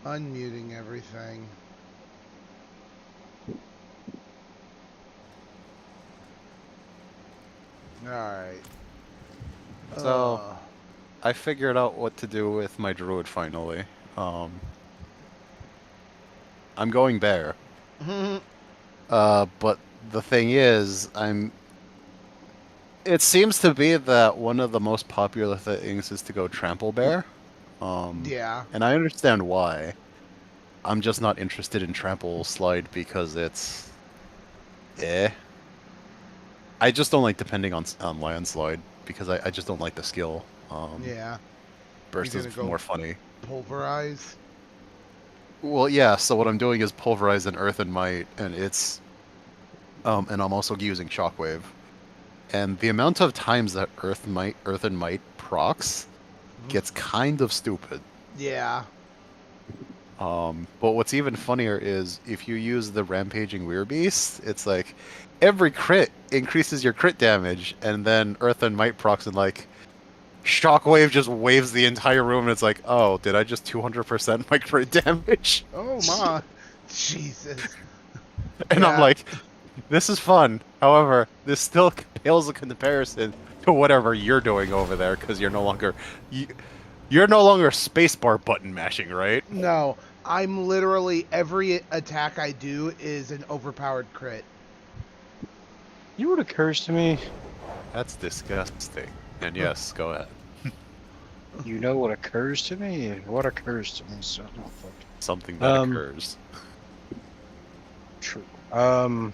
Unmuting everything. Alright. So, I figured out what to do with my druid finally. I'm going bear. But the thing is, It seems to be that one of the most popular things is to go trample bear. Yeah. And I understand why. I'm just not interested in trample slide because it's eh. I just don't like depending on landslide because I just don't like the skill. Yeah. You're Burst is gonna go more funny. pulverize? Well, yeah. So what I'm doing is pulverize and earth and might, and and I'm also using shockwave. And the amount of times that earth and might procs gets kind of stupid. Yeah. But what's even funnier is if you use the rampaging weir beast, it's like every crit increases your crit damage, and then earth and might procs and like shockwave just waves the entire room, and it's like, oh, did I just 200% my crit damage? Oh my. Jesus. And I'm Yeah. like, this is fun. However, this still pales in comparison to whatever you're doing over there because you're no longer spacebar button mashing, right? No. I'm literally every attack I do is an overpowered crit. You know what occurs to me? That's disgusting. And yes, go ahead. You know what occurs to me? What occurs to me? So, Something that occurs. True. I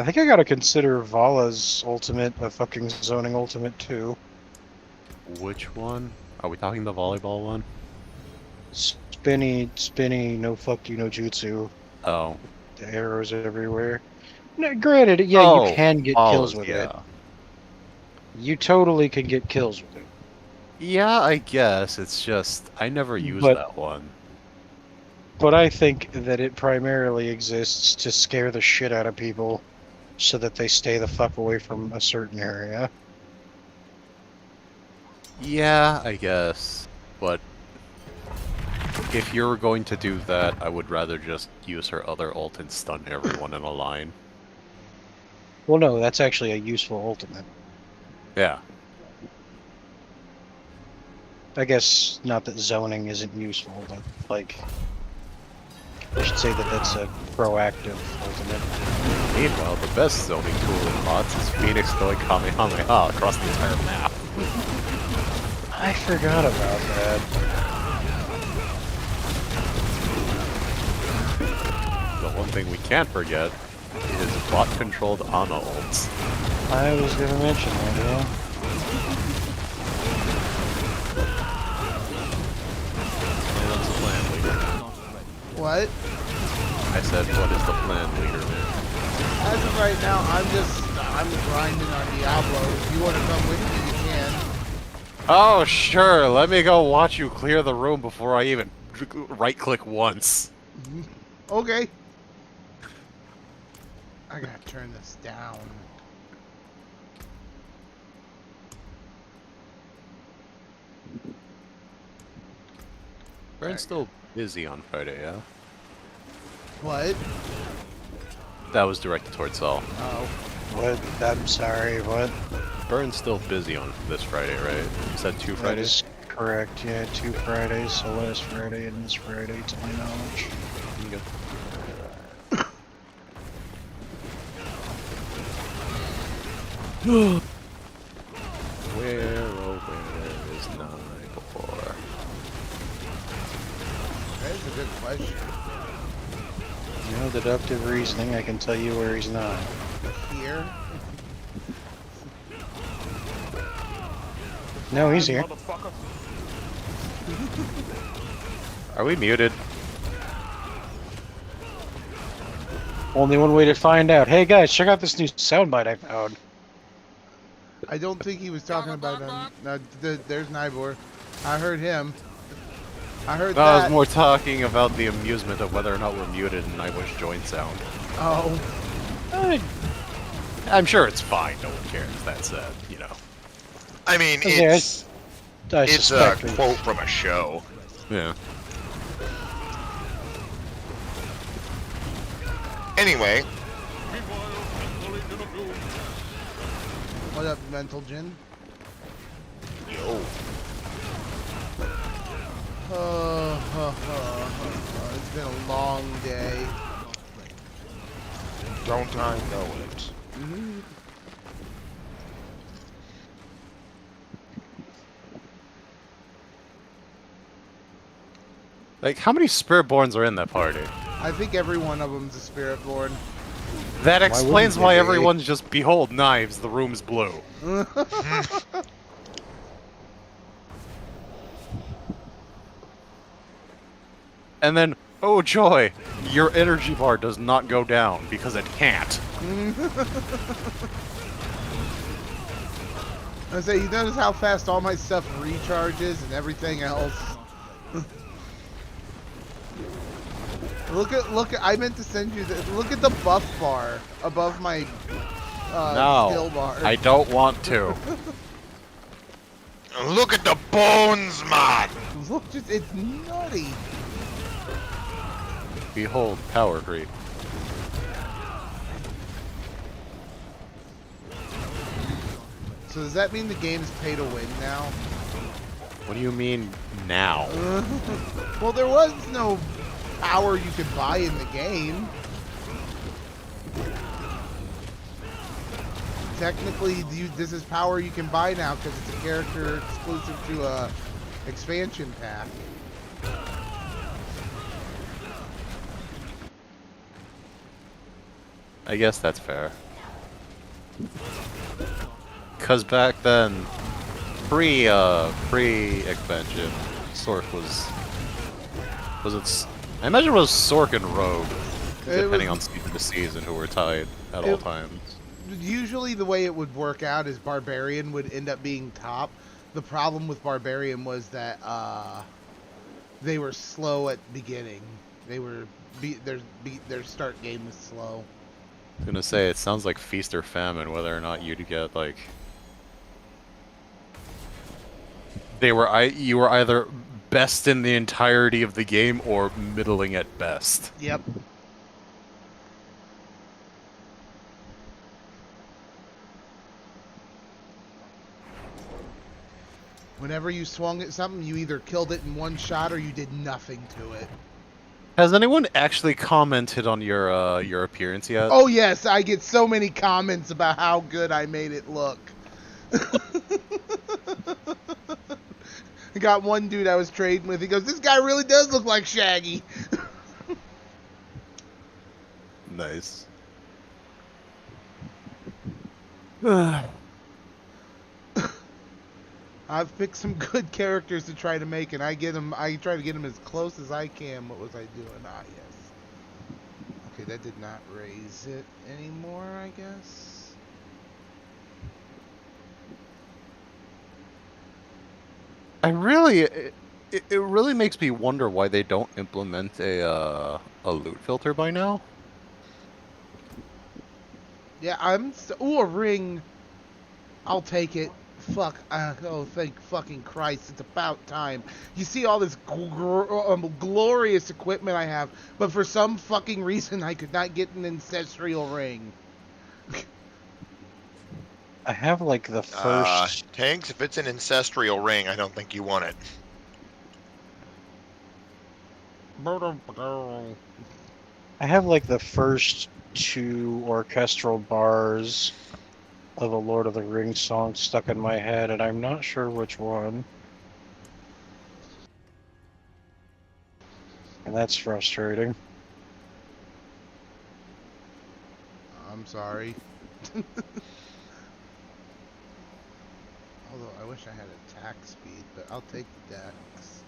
think I gotta consider Vala's ultimate a fucking zoning ultimate too. Which one? Are we talking the volleyball one? Spinny, no fuck you, no jutsu. Oh. The arrows everywhere. Now, granted, yeah, you can get kills with it. You totally can get kills with it. Yeah, I guess. It's just, I never used that one. But I think that it primarily exists to scare the shit out of people so that they stay the fuck away from a certain area. Yeah, I guess. But if you're going to do that, I would rather just use her other ult and stun everyone in a line. Well, no, that's actually a useful ultimate. Yeah. I guess not that zoning isn't useful, but, like, I should say that that's a proactive ultimate. Meanwhile, the best zoning tool in bots is Phoenix going Kamehameha across the entire map. I forgot about that. The one thing we can't forget is bot-controlled Ana ults. I was gonna mention that, yeah. What? I said, what is the plan, leader? As of right now, I'm grinding on Diablo. If you want to come with me, you can. Oh, sure. Let me go watch you clear the room before I even right-click once. Okay. I gotta turn this down. Brent's still busy on Friday, yeah? What? That was directed towards Saul. Oh. What? I'm sorry, what? Burns still busy on this Friday, right? You said 2 Fridays? That is correct, yeah, 2 Fridays, so last Friday and this Friday, to my knowledge. Good. Where, oh where is Nightcore? That is a good question. You know, deductive reasoning, I can tell you where he's not. Here? No, he's here. Are we muted? Only one way to find out. Hey guys, check out this new soundbite I found. I don't think he was talking about there's Nybor. I heard him. I heard that. I was more talking about the amusement of whether or not we're muted and I wish join sound. Oh. I'm sure it's fine. No one cares. That said, you know. I mean, Yeah, it's I it's a suspect we- quote from a show. Yeah. Anyway, What up, Mental Gin? yo, It's been a long day. don't I know it? Mhm. Like, how many Spiritborns are in that party? I think every one of them's a spirit born. That wouldn't explains they why be? everyone's just, behold, knives, the room's blue. And then, oh joy, your energy bar does not go down because it can't. I say, you notice how fast all my stuff recharges and everything else? look at, I meant to send you the, look at the buff bar above my skill No, bar. I don't want to. Look at the bones, man. Look, just, it's nutty. Behold, power creep. So does that mean the game's pay to win now? What do you mean, now? Well, there was no power you could buy in the game. Technically, this is power you can buy now because it's a character exclusive to a expansion pack. I guess that's fair. Cause back then, pre-expansion, Sork was it? I imagine it was Sork and Rogue, depending on season to season, who were tied at all times. Usually the way it would work out is Barbarian would end up being top. The problem with Barbarian was that they were slow at beginning. They were their start game was slow. I was gonna say, it sounds like feast or famine, whether or not you'd get like you were either best in the entirety of the game or middling at best. Yep. Whenever you swung at something, you either killed it in one shot or you did nothing to it. Has anyone actually commented on your appearance yet? Oh yes, I get so many comments about how good I made it look. I got one dude I was trading with, he goes, "This guy really does look like Shaggy." Nice. I've picked some good characters to try to make, and I try to get them as close as I can. What was I doing? Ah, yes. Okay, that did not raise it anymore, I guess. It really makes me wonder why they don't implement a loot filter by now. Yeah, ooh, a ring. I'll take it. Fuck. Oh, thank fucking Christ. It's about time. You see all this glorious equipment I have, but for some fucking reason I could not get an ancestral ring. I have like the first. Tanks, if it's an ancestral ring, I don't think you want it. I have like the first 2 orchestral bars of a Lord of the Rings song stuck in my head, and I'm not sure which one. And that's frustrating. I'm sorry. Although I wish I had attack speed, but I'll take the dex.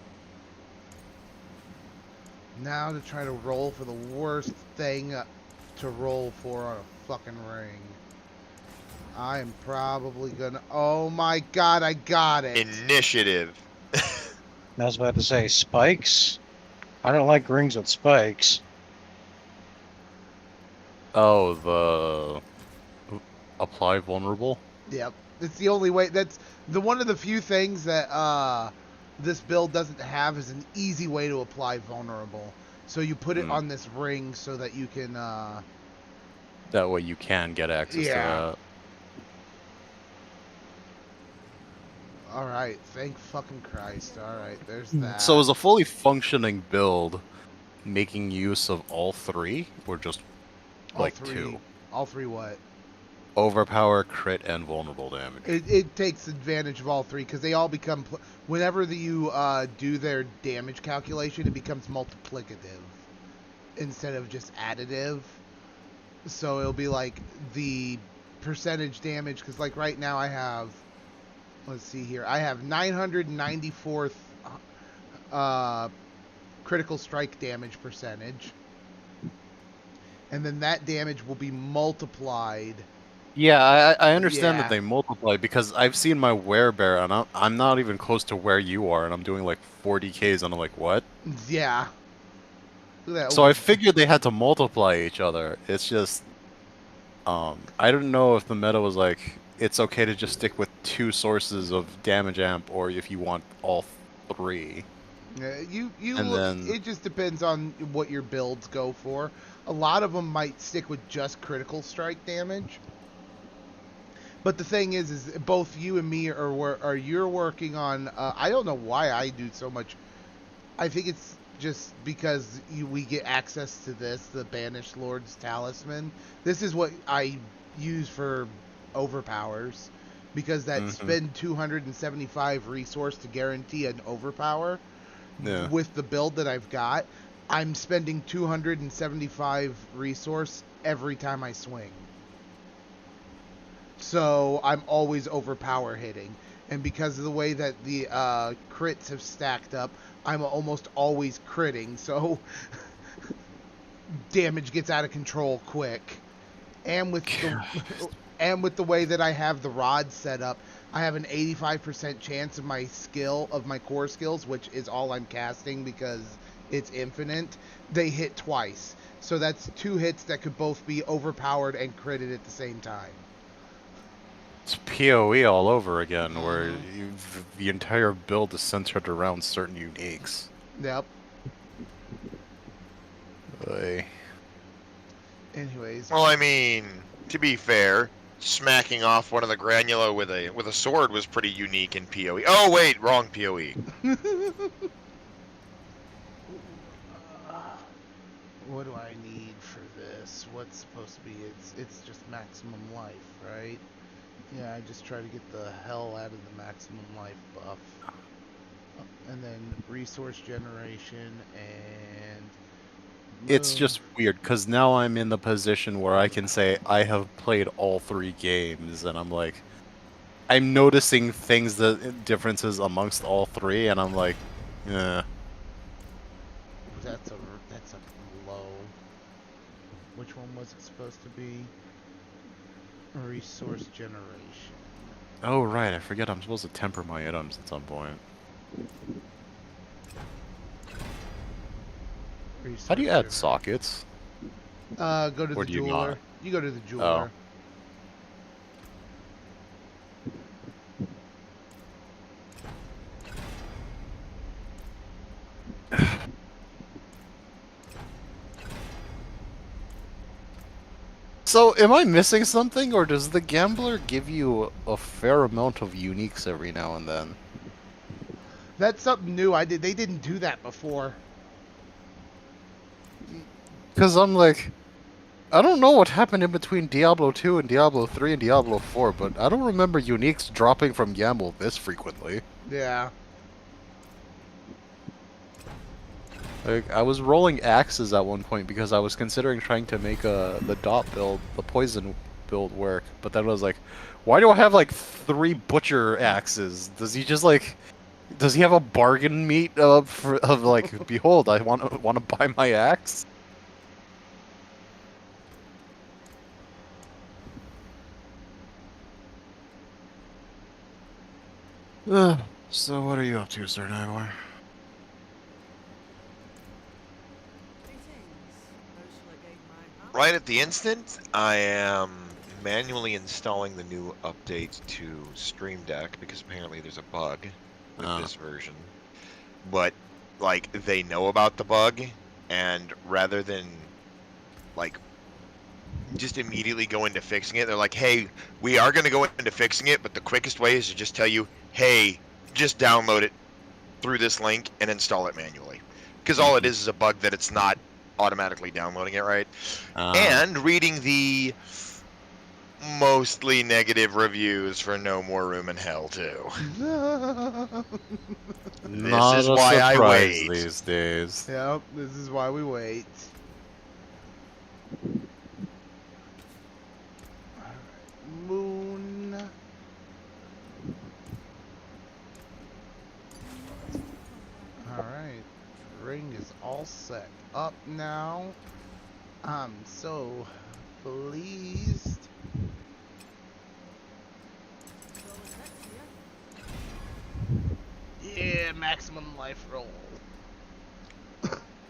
Now to try to roll for the worst thing to roll for on a fucking ring. I am probably gonna... Oh my god, I got it! Initiative. I was about to say, spikes? I don't like rings with spikes. Oh, the apply vulnerable. Yep. It's the only way. That's one of the few things that this build doesn't have is an easy way to apply vulnerable. So you put it on this ring so that you can. That way you can get access to that. All right, thank fucking Christ. All right, there's that. So is a fully functioning build making use of all three, or just all like three, two? All three what? Overpower, crit, and vulnerable damage. It takes advantage of all three because they all become whenever you do their damage calculation, it becomes multiplicative instead of just additive. So it'll be like the percentage damage because like right now I have. Let's see here. I have 994th critical strike damage percentage. And then that damage will be multiplied. Yeah, I understand that they multiply because I've seen my werebear and I'm not even close to where you are and I'm doing like 40Ks and I'm like, what? Yeah. Look at that. So I figured they had to multiply each other. It's just, I don't know if the meta was like, it's okay to just stick with 2 sources of damage amp, or if you want all 3. It just depends on what your builds go for. A lot of them might stick with just critical strike damage. But the thing is both you and me you're working on. I don't know why I do so much. I think it's just because we get access to this, the Banished Lord's Talisman. This is what I use for overpowers, because that spend 275 resource to guarantee an overpower. Yeah. With the build that I've got, I'm spending 275 resource every time I swing. So I'm always overpower hitting. And because of the way that the crits have stacked up, I'm almost always critting. So damage gets out of control quick. And with the way that I have the rod set up, I have an 85% chance of my core skills, which is all I'm casting because it's infinite. They hit twice. So that's 2 hits that could both be overpowered and critted at the same time. It's PoE all over again, where the entire build is centered around certain uniques. Yep. Anyways. Well, I mean, to be fair, smacking off one of the Granula with a sword was pretty unique in PoE. Oh wait, wrong PoE. What do I need for this? What's supposed to be? It's just maximum life, right? Yeah, I just try to get the hell out of the maximum life buff. And then resource generation and... It's just weird, because now I'm in the position where I can say I have played all 3 games, and I'm like... I'm noticing differences amongst all 3, and I'm like, eh. That's a low. Which one was it supposed to be? Resource generation. Oh right, I forget I'm supposed to temper my items at some point. How do you add sockets? Go to the jeweler. You go to the jeweler. So, am I missing something, or does the Gambler give you a fair amount of uniques every now and then? That's something new. They didn't do that before. Because I'm like, I don't know what happened in between Diablo 2 and Diablo 3 and Diablo 4, but I don't remember uniques dropping from Gamble this frequently. Yeah. Like, I was rolling axes at one point because I was considering trying to make the dot build, the poison build work, but then I was like, why do I have like 3 butcher axes? Does he have a bargain meat of like, behold, I want to buy my axe? So what are you up to, Sir Nightmare? Right at the instant, I am manually installing the new update to Stream Deck because apparently there's a bug with this version. But like they know about the bug, and rather than like just immediately go into fixing it, they're like, "Hey, we are going to go into fixing it, but the quickest way is to just tell you, hey, just download it through this link and install it manually." Because all it is a bug that it's not automatically downloading it right. And reading the mostly negative reviews for No More Room in Hell too. Not is a why I surprise wait. these days. Yep, this is why we wait. Moon. Alright. Ring is all set up now. I'm so pleased. Yeah, maximum life roll.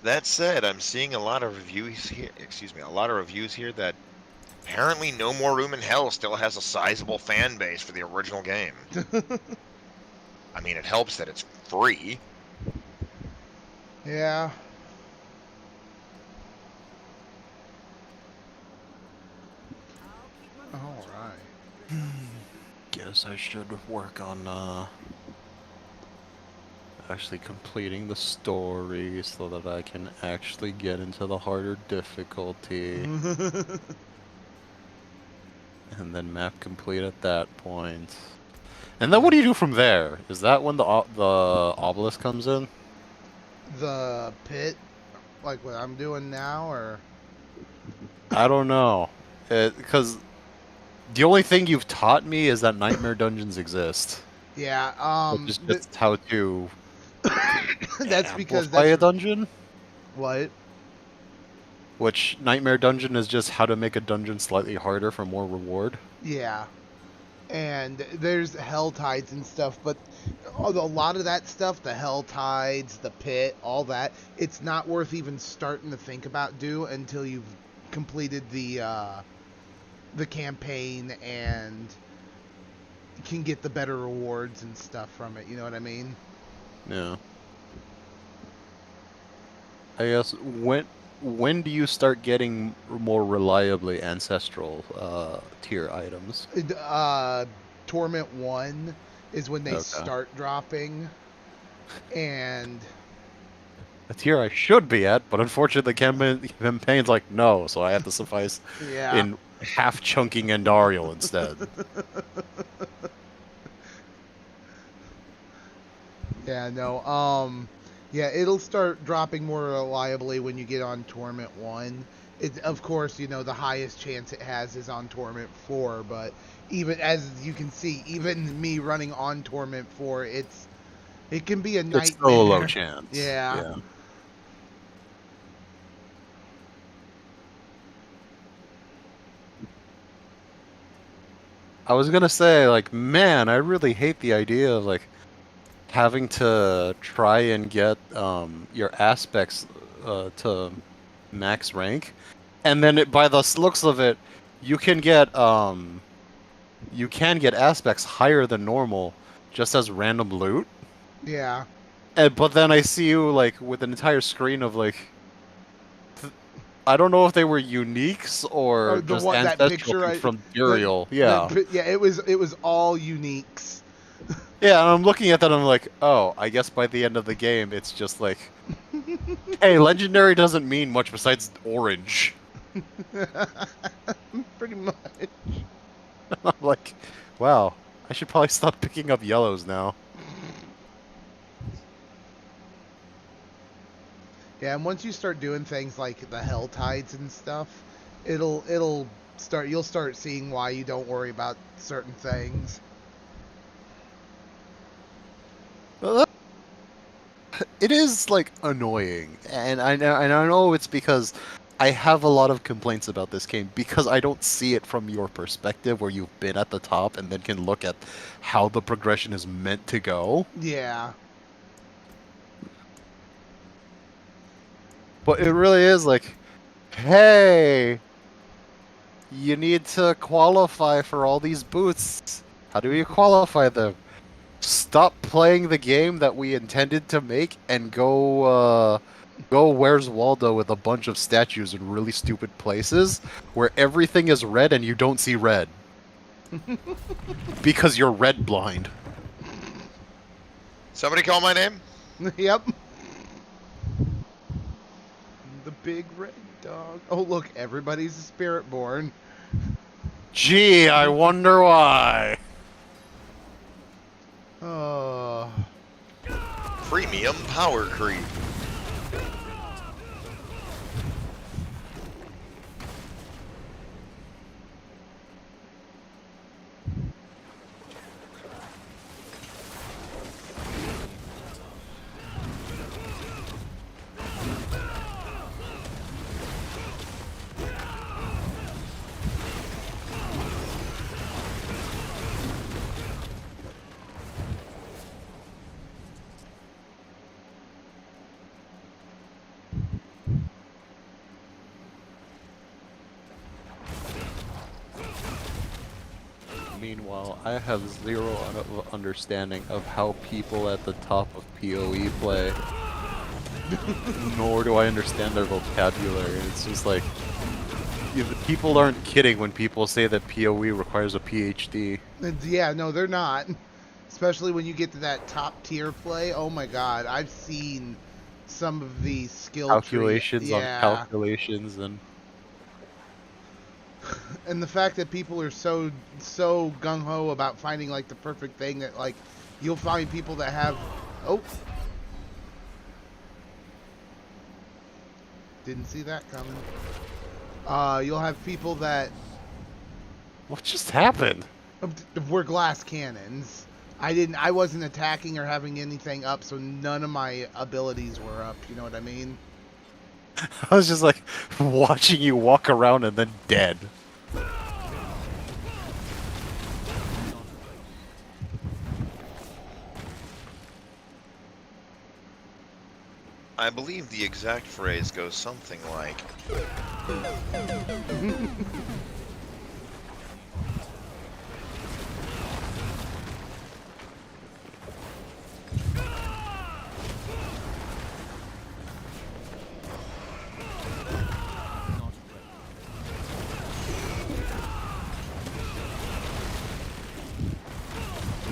That said, I'm seeing a lot of reviews here. A lot of reviews here that apparently No More Room in Hell still has a sizable fan base for the original game. I mean, it helps that it's free. Yeah. Alright. Guess I should work on actually completing the story so that I can actually get into the harder difficulty. And then map complete at that point. And then what do you do from there? Is that when the obelisk comes in? The pit? Like what I'm doing now, or? I don't know. Because the only thing you've taught me is that nightmare dungeons exist. Yeah, Which is just how to that's because amplify that's a dungeon. what? Which nightmare dungeon is just how to make a dungeon slightly harder for more reward. Yeah. And there's hell tides and stuff, but a lot of that stuff, the hell tides, the pit, all that, it's not worth even starting to think about until you've completed the campaign and can get the better rewards and stuff from it. You know what I mean? Yeah. I guess when do you start getting more reliably ancestral tier items? Torment 1 is when they Okay. start dropping, and A tier I should be at, but unfortunately the campaign's like no, so I have to suffice yeah. in half chunking Andariel instead. Yeah, no, yeah, it'll start dropping more reliably when you get on Torment 1. Of course, you know, the highest chance it has is on Torment 4, but even, as you can see, even me running on Torment 4, it can be a nightmare. It's still a low chance. Yeah. I was gonna say, like, man, I really hate the idea of, like, having to try and get your aspects to max rank, and then by the looks of it, you can get aspects higher than normal just as random loot. Yeah. But then I see you like with an entire screen of like, I don't know if they were uniques or the just one, that ancestral picture from Burial. Yeah. Yeah, it was all uniques. Yeah, and I'm looking at that and I'm like, oh, I guess by the end of the game, it's just like, hey, legendary doesn't mean much besides orange. Pretty much. I'm like, wow, I should probably stop picking up yellows now. Yeah, and once you start doing things like the hell tides and stuff, you'll start seeing why you don't worry about certain things. Well, it is like annoying, and I know it's because I have a lot of complaints about this game because I don't see it from your perspective, where you've been at the top and then can look at how the progression is meant to go. Yeah. But it really is like, hey, You need to qualify for all these boosts. How do you qualify them? Stop playing the game that we intended to make and go Where's Waldo with a bunch of statues in really stupid places where everything is red and you don't see red. Because you're red blind. Somebody call my name? Yep. The big red dog. Oh, look, everybody's a spirit born. Gee, I wonder why. Oh. Premium power creep. Meanwhile, I have zero understanding of how people at the top of PoE play. Nor do I understand their vocabulary. It's just like, people aren't kidding when people say that PoE requires a PhD. Yeah, no, they're not. Especially when you get to that top tier play. Oh my god, I've seen some of the skill Calculations tree. on Yeah. calculations and... And the fact that people are so gung-ho about finding like the perfect thing that like you'll find people that have didn't see that coming. You'll have people that What just happened? were glass cannons. I wasn't attacking or having anything up, so none of my abilities were up, you know what I mean? I was just like, watching you walk around and then dead. I believe the exact phrase goes something like,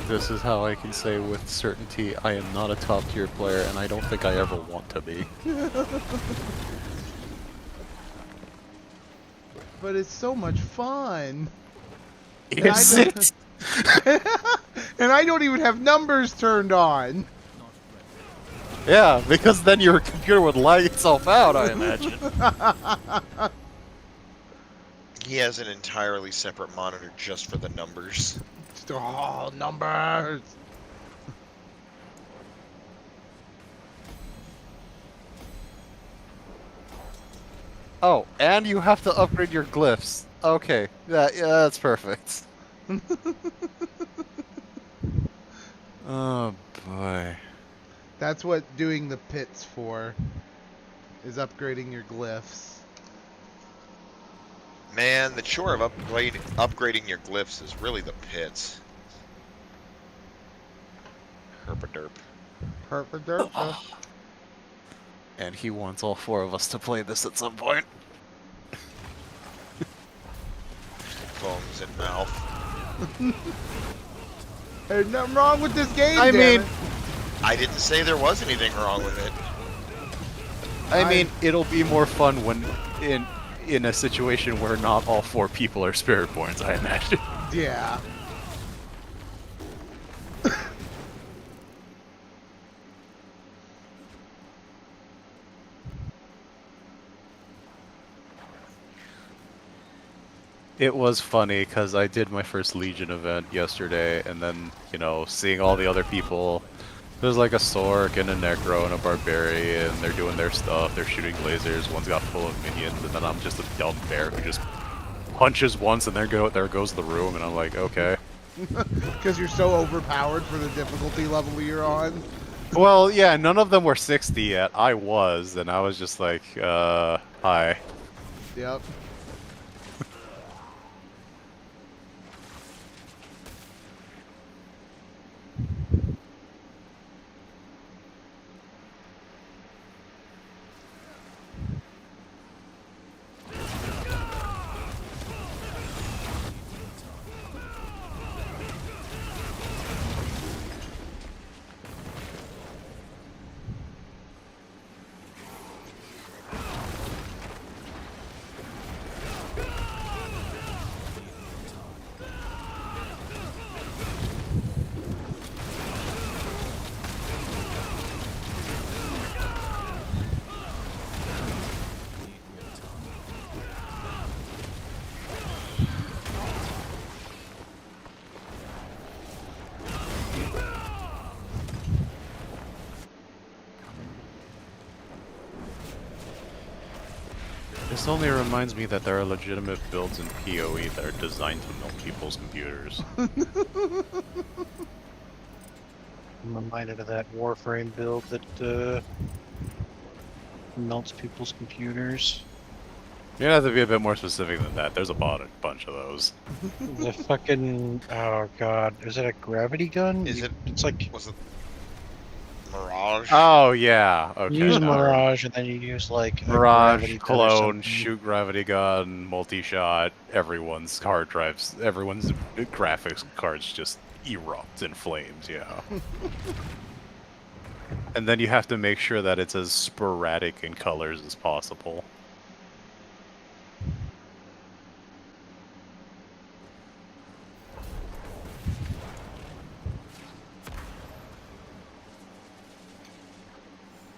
This is how I can say with certainty I am not a top tier player and I don't think I ever want to be. But it's so much fun. Is it? And I don't even have numbers turned on. Yeah, because then your computer would lag itself out, I imagine. he has an entirely separate monitor just for the numbers. Just all numbers. Oh, and you have to upgrade your glyphs. Okay, yeah, that's perfect. Oh boy. That's what doing the pits for, is upgrading your glyphs. Man, the chore of upgrading your glyphs is really the pits. Herpaderp. Herpaderp. And he wants all four of us to play this at some point. Foams in mouth. There's nothing wrong with this game, I damn mean- it. I didn't say there was anything wrong with it. I mean, it'll be more fun when in a situation where not all four people are Spiritborns, I imagine. Yeah. It was funny because I did my first Legion event yesterday, and then, you know, seeing all the other people. There's like a Sork and a Necro and a Barbarian, they're doing their stuff, they're shooting lasers, one's got full of minions, and then I'm just a dumb bear who just punches once and there goes the room, and I'm like, okay. Because you're so overpowered for the difficulty level you're on. Well, yeah, none of them were 60 yet. I was, and I was just like, hi. Yep. only reminds me that there are legitimate builds in PoE that are designed to melt people's computers. I'm reminded of that Warframe build that melts people's computers. You have to be a bit more specific than that. There's a bunch of those. The fucking oh god, is it a gravity gun? Is it? It's like Was it Mirage? Oh yeah, okay. you use now I remember. Mirage and then you use like a Mirage, gravity gun or clone, something. shoot gravity gun, multi-shot. Everyone's hard drives, everyone's graphics cards just erupt in flames. Yeah. And then you have to make sure that it's as sporadic in colors as possible.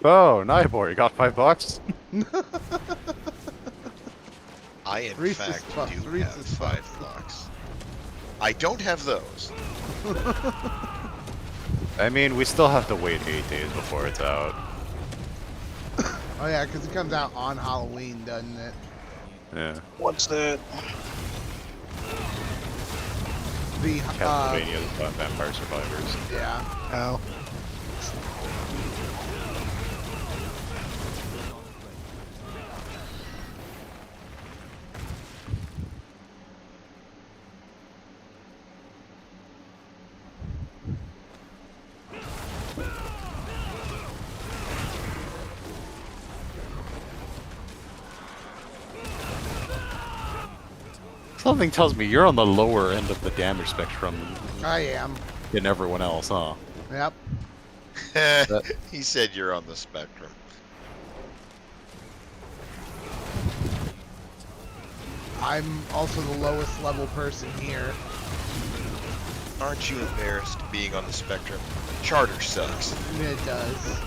Oh, Nibor, you got $5? I in Reese's fact Puffs, do Reese's have $5. I don't have those. I mean, we still have to wait 8 days before it's out. Oh yeah, because it comes out on Halloween, doesn't it? Yeah. What's that? The Castlevania Vampire Survivors. yeah. Oh. Something tells me you're on the lower end of the damage spectrum I am. than everyone else, huh? Yep. He said you're on the spectrum. I'm also the lowest level person here. Aren't you embarrassed being on the spectrum? Charter sucks. It does.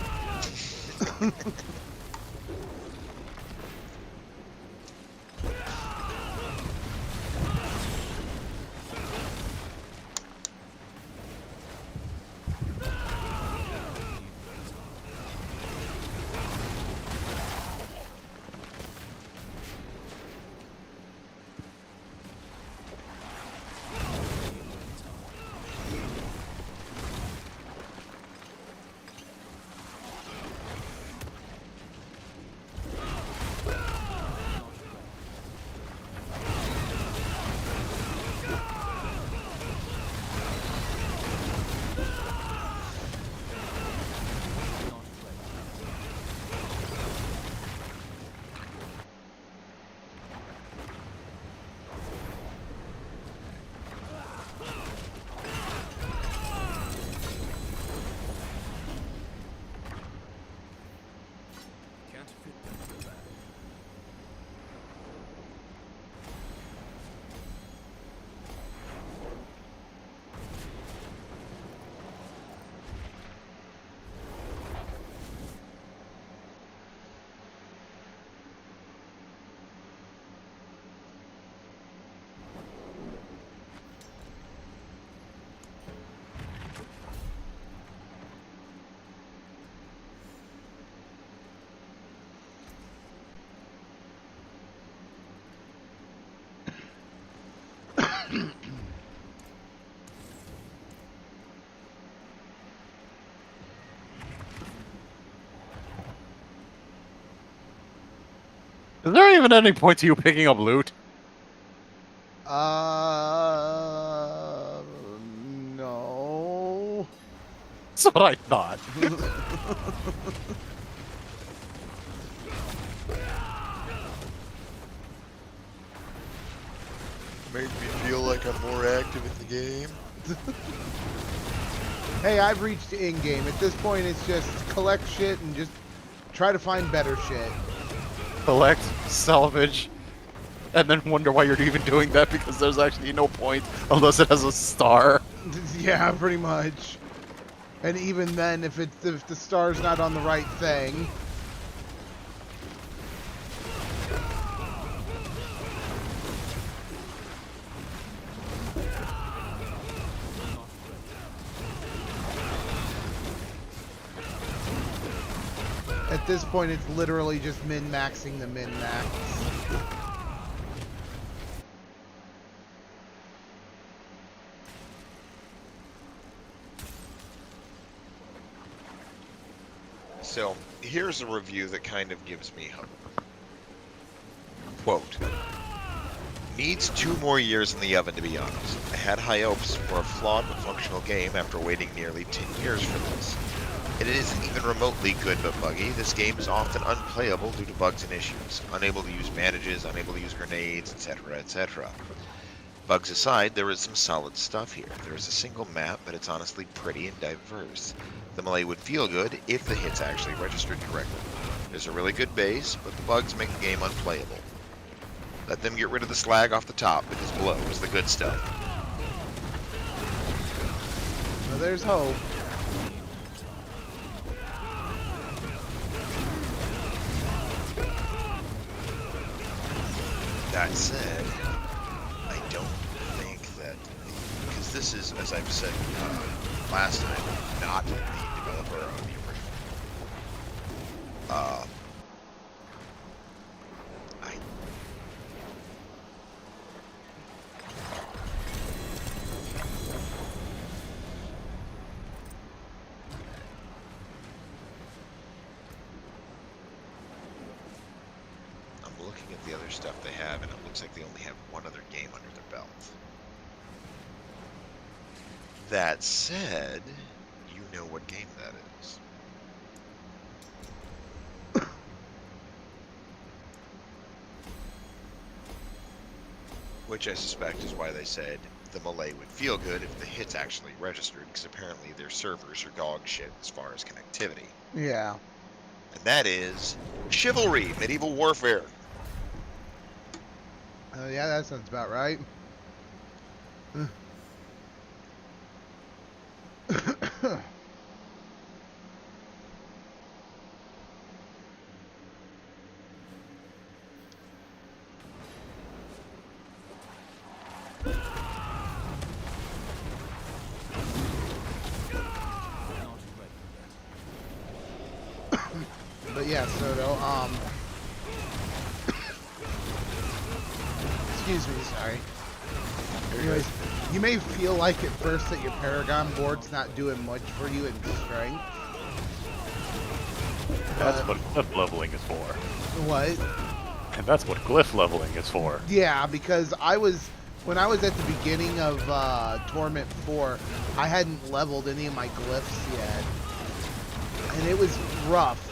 Is there even any point to you picking up loot? No. That's what I thought. Made me feel like I'm more active in the game. Hey, I've reached in-game. At this point, it's just collect shit and just try to find better shit. Collect, salvage, and then wonder why you're even doing that because there's actually no point unless it has a star. Yeah, pretty much. And even then, if the star's not on the right thing. At At this point, it's literally just min-maxing the min-max. So, here's a review that kind of gives me hope. Quote, needs 2 more years in the oven, to be honest. I had high hopes for a flawed but functional game after waiting nearly 10 years for this. It isn't even remotely good but buggy. This game is often unplayable due to bugs and issues. Unable to use bandages, unable to use grenades, etc., etc. Bugs aside, there is some solid stuff here. There is a single map, but it's honestly pretty and diverse. The melee would feel good if the hits actually registered correctly. There's a really good base, but the bugs make the game unplayable. Let them get rid of the slag off the top, because below is the good stuff. Well, there's hope. That said, I don't think that, because this is, as I've said last time, not the developer of the original. I'm looking at the other stuff they have, and it looks like they only have one other game under their belt. That said, you know what game that is. Which I suspect is why they said the melee would feel good if the hits actually registered, because apparently their servers are dog shit as far as connectivity. Yeah. And that is Chivalry, Medieval Warfare. Yeah, that sounds about right. But yeah, Soto, excuse me, sorry. Anyways, you may feel like at first that your Paragon board's not doing much for you in strength. That's what glyph leveling is for. What? And that's what glyph leveling is for. Yeah, because when I was at the beginning of Torment 4, I hadn't leveled any of my glyphs yet. And it was rough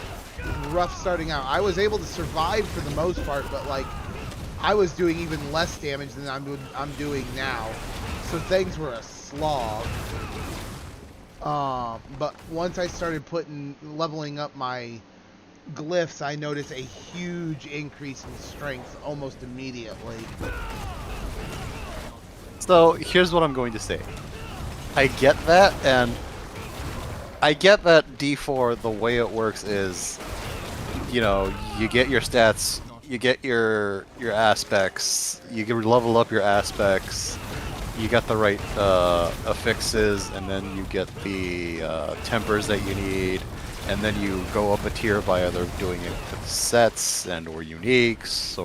starting out. I was able to survive for the most part, but like I was doing even less damage than I'm doing now. So things were a slog. But once I started leveling up my glyphs, I noticed a huge increase in strength almost immediately. So here's what I'm going to say. I get that, and I get that D4, the way it works is, you know, you get your stats, you get your aspects, you can level up your aspects, you got the right affixes, and then you get the tempers that you need, and then you go up a tier by either doing it with sets and or uniques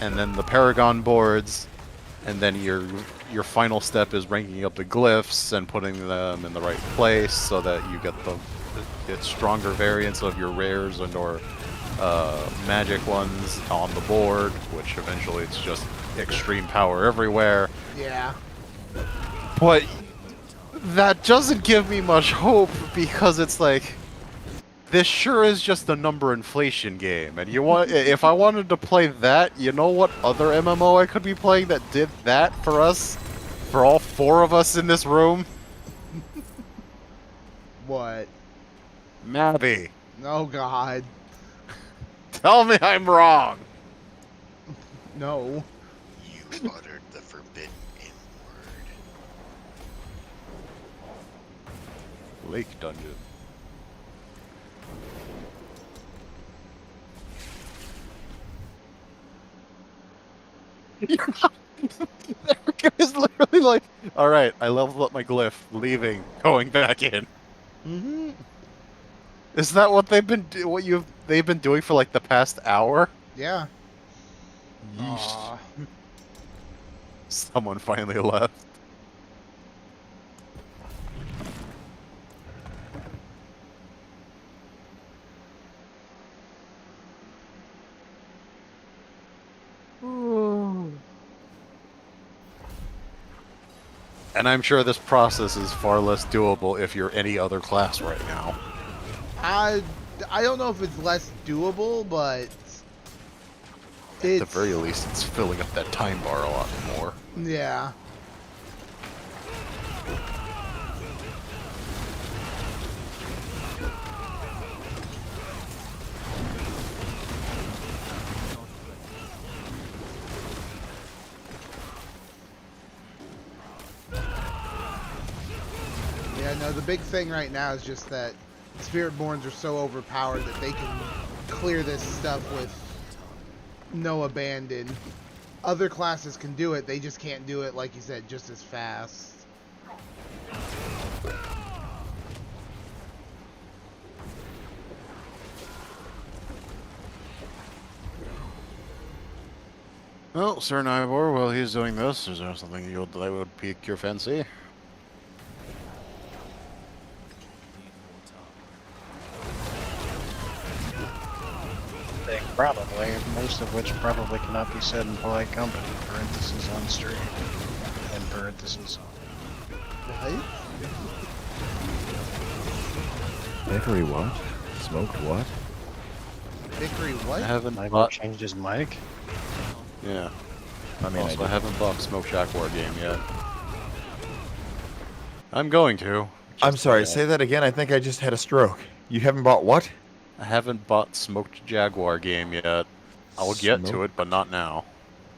and then the Paragon boards, and then your final step is ranking up the glyphs and putting them in the right place so that you get the stronger variants of your rares and or magic ones on the board, which eventually it's just extreme power everywhere. Yeah. But that doesn't give me much hope, because it's like, this sure is just a number inflation game, and if I wanted to play that, you know what other MMO I could be playing that did that for us? For all 4 of us in this room? What? Mabby. Oh God. Tell me I'm wrong! No. You uttered the forbidden N-word. Lake Dungeon. It was literally like, all right, I leveled up my glyph, leaving, going back in. Mm-hmm. Is that what they've been doing for like the past hour? Yeah. Yeesh. Aw. Someone finally left. And I'm sure this process is far less doable if you're any other class right now. I don't know if it's less doable, but At the it's very least, it's filling up that time bar a lot more. yeah. Yeah, no, the big thing right now is just that Spiritborns are so overpowered that they can clear this stuff with no abandon. Other classes can do it, they just can't do it, like you said, just as fast. Well, Sir Nybor, while he's doing this, is there something that would pique your fancy? Probably, most of which probably cannot be said in polite company. Parentheses on stream. And parentheses. Right? Vickery what? Smoked what? Vickery I what? haven't Nybor bought. changed his mic. Yeah. I mean, Also, I haven't bought Smoke Jaguar game yet. I'm going to. I'm just sorry, yet. say that again. I think I just had a stroke. You haven't bought what? I haven't bought Smoked Jaguar game yet. I'll get to it, but not now.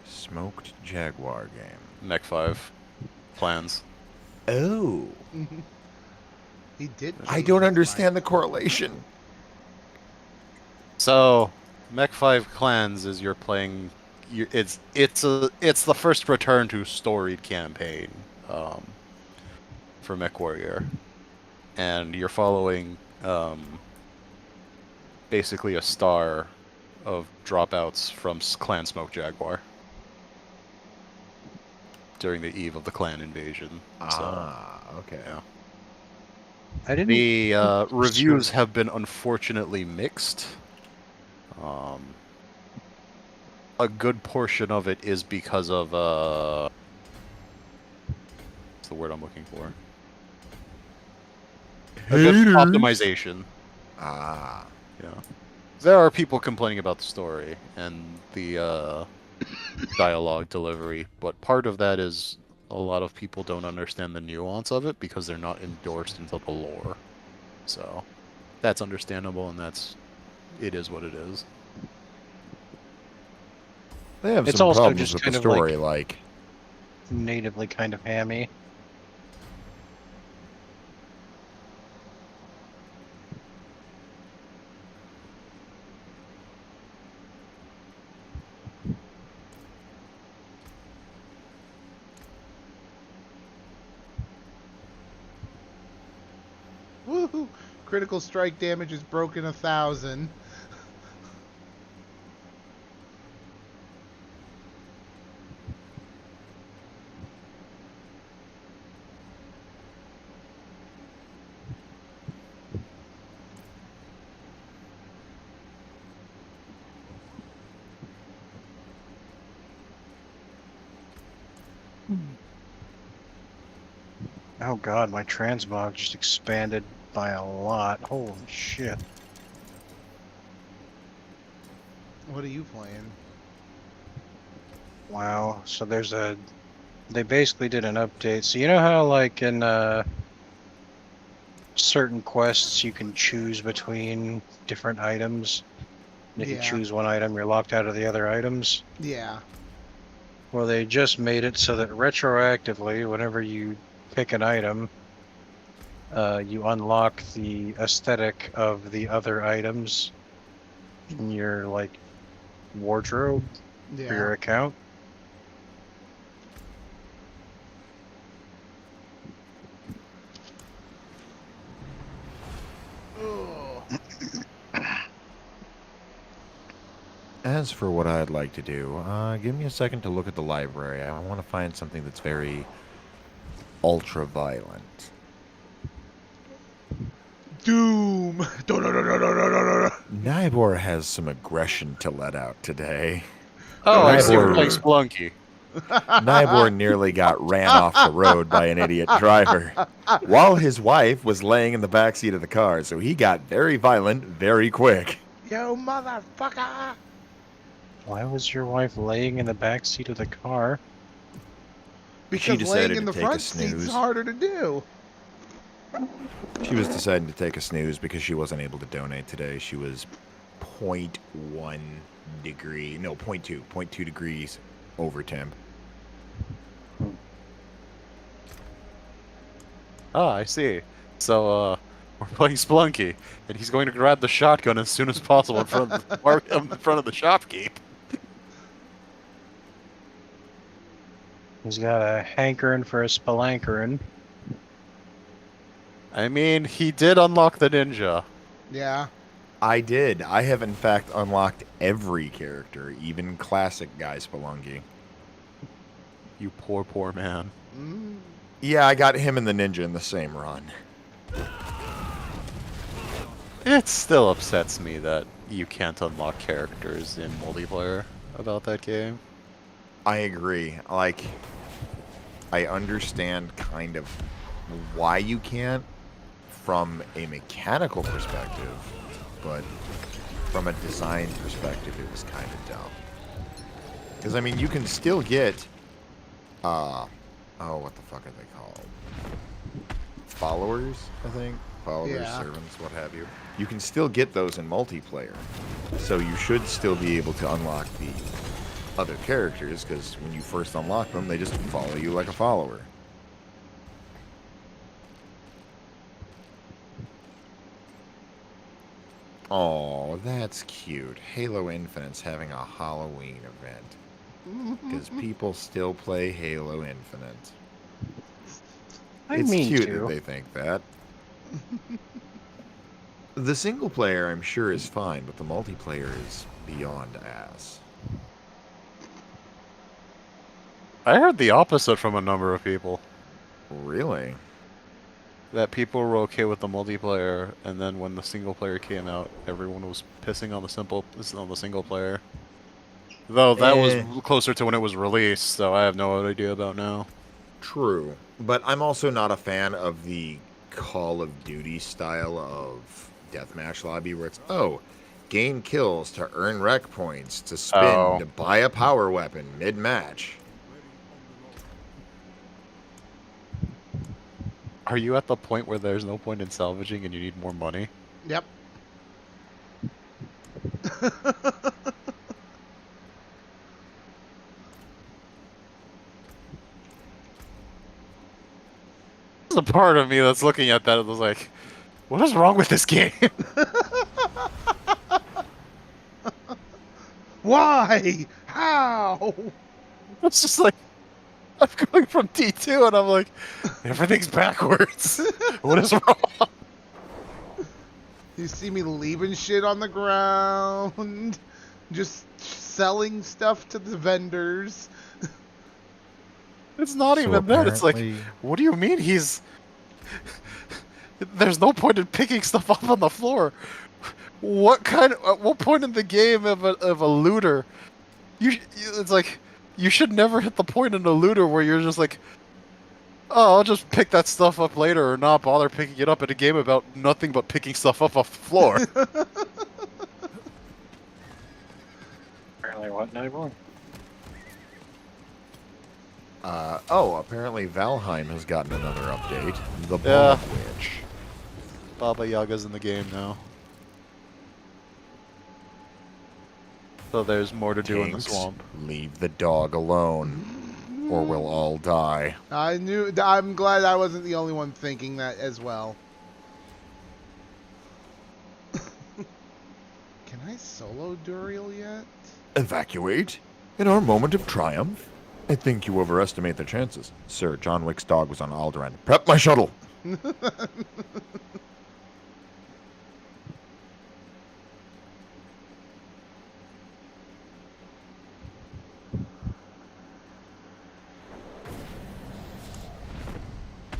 Smoked Jaguar game. Mech 5 plans. Oh. He did. I change don't his understand the correlation. So, Mech 5 Clans is you're playing. It's the first return to storied campaign for Mech Warrior, and you're following basically a star of dropouts from Clan Smoke Jaguar during the eve of the clan invasion. Okay. Yeah. I didn't. The reviews have been unfortunately mixed. A good portion of it is because of what's the word I'm looking for? A good optimization. Ah. Yeah. There are people complaining about the story and the dialogue delivery, but part of that is a lot of people don't understand the nuance of it because they're not endorsed into the lore. So that's understandable, and it is what it is. They have It's some also problems just with kind the of like- story, like... Natively kind of hammy. Woohoo! Critical strike damage is broken 1,000. Oh god, my transmog just expanded by a lot. Holy shit. What are you playing? Wow. So they basically did an update. So you know how like in certain quests you can choose between different items? And if you Yeah. choose one item, you're locked out of the other items? Yeah. Well, they just made it so that retroactively, whenever you pick an item, you unlock the aesthetic of the other items in your like wardrobe for your Yeah. account. As for what I'd like to do, give me a second to look at the library. I want to find something that's very ultra-violent. Doom. Nybor has some aggression to let out today. Oh, I see. We're Nybor- playing Splunky. Nybor nearly got ran off the road by an idiot driver while his wife was laying in the back seat of the car, so he got very violent very quick. Yo, motherfucker. Why was your wife laying in the back seat of the car? Because decided laying in to the take a front seat's snooze. harder to do. She was deciding to take a snooze because she wasn't able to donate today. She was 0.2 degrees over temp. Ah, I see. So, we're playing Splunky, and he's going to grab the shotgun as soon as possible in front of the shopkeep. He's got a hankering for a spelunkerin. I mean, he did unlock the ninja. Yeah. I did. I have, in fact, unlocked every character, even classic Guy Spelunky. You poor, poor man. Mm. Yeah, I got him and the ninja in the same run. It still upsets me that you can't unlock characters in multiplayer about that game. I agree. Like, I understand kind of why you can't from a mechanical perspective, but from a design perspective, it was kind of dumb. Because, I mean, you can still get, oh, what the fuck are they called? Followers, I think? Followers, Yeah. servants, what have you. You can still get those in multiplayer. So you should still be able to unlock the other characters, because when you first unlock them, they just follow you like a follower. Oh, that's cute. Halo Infinite's having a Halloween event. Because people still play Halo Infinite. It's cute that they think that. The single player, I'm sure, is fine, but the multiplayer is beyond ass. I heard the opposite from a number of people. Really? That people were okay with the multiplayer, and then when the single player came out, everyone was pissing on the single player. Though that was closer to when it was released, so I have no idea about now. True. But I'm also not a fan of the Call of Duty style of deathmatch lobby where it's, gain kills to earn rec points, to spin, to buy a power weapon mid-match. Are you at the point where there's no point in salvaging and you need more money? Yep. There's a part of me that's looking at that and was like, what is wrong with this game? Why? How? It's just like, I'm going from T2 and I'm like, everything's backwards. What is wrong? You see me leaving shit on the ground, just selling stuff to the vendors. It's not even that. It's like, what do you mean he's... There's no point in picking stuff up on the floor. At what point in the game of a looter, it's like, you should never hit the point in a looter where you're just like, oh, I'll just pick that stuff up later or not bother picking it up in a game about nothing but picking stuff up off the floor. Apparently, what anymore? Apparently Valheim has gotten another update. The Yeah. Blood Witch. Baba Yaga's in the game now. So there's more to do in the Tanks, swamp. leave the dog alone, or we'll all die. I'm glad I wasn't the only one thinking that as well. Can I solo Duriel yet? Evacuate? In our moment of triumph? I think you overestimate the chances. Sir, John Wick's dog was on Alderaan. Prep my shuttle!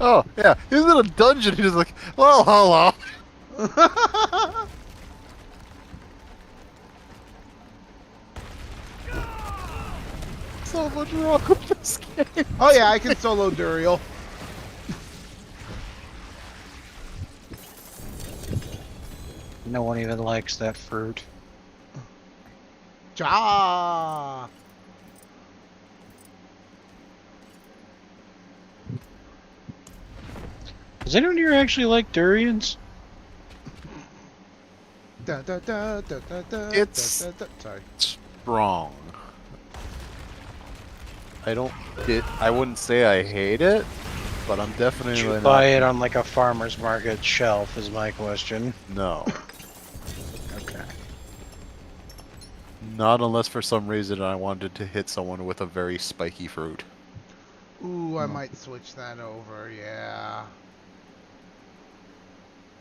Oh, yeah. He's in a dungeon. He's like, well, hello. So much wrong with this game. Oh yeah, I can solo Duriel. No one even likes that fruit. Ja. Does anyone here actually like durians? Da, da, da, da, da, da, It's- da, da, da. Sorry. Strong. I wouldn't say I hate it, but I'm Did definitely you not. buy it on like a farmer's market shelf is my question. No. Okay. Not unless for some reason I wanted to hit someone with a very spiky fruit. Ooh, I might switch that over. Yeah.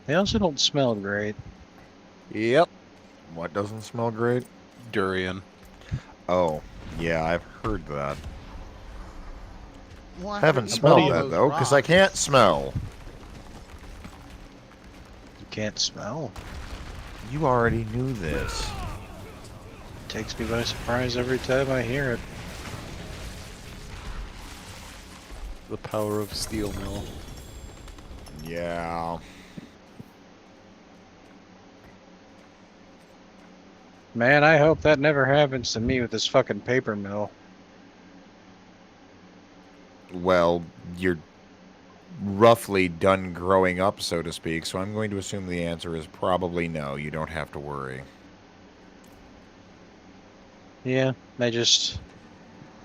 They also don't smell great. Yep. What doesn't smell great? Durian. Oh, yeah, I've heard that. Well, I haven't after smelled eating all that those though, because I rocks- can't smell. You can't smell. You already knew this. Takes me by surprise every time I hear it. The power of steel mill. Yeah. Man, I hope that never happens to me with this fucking paper mill. Well, you're roughly done growing up, so to speak, so I'm going to assume the answer is probably no. You don't have to worry. Yeah,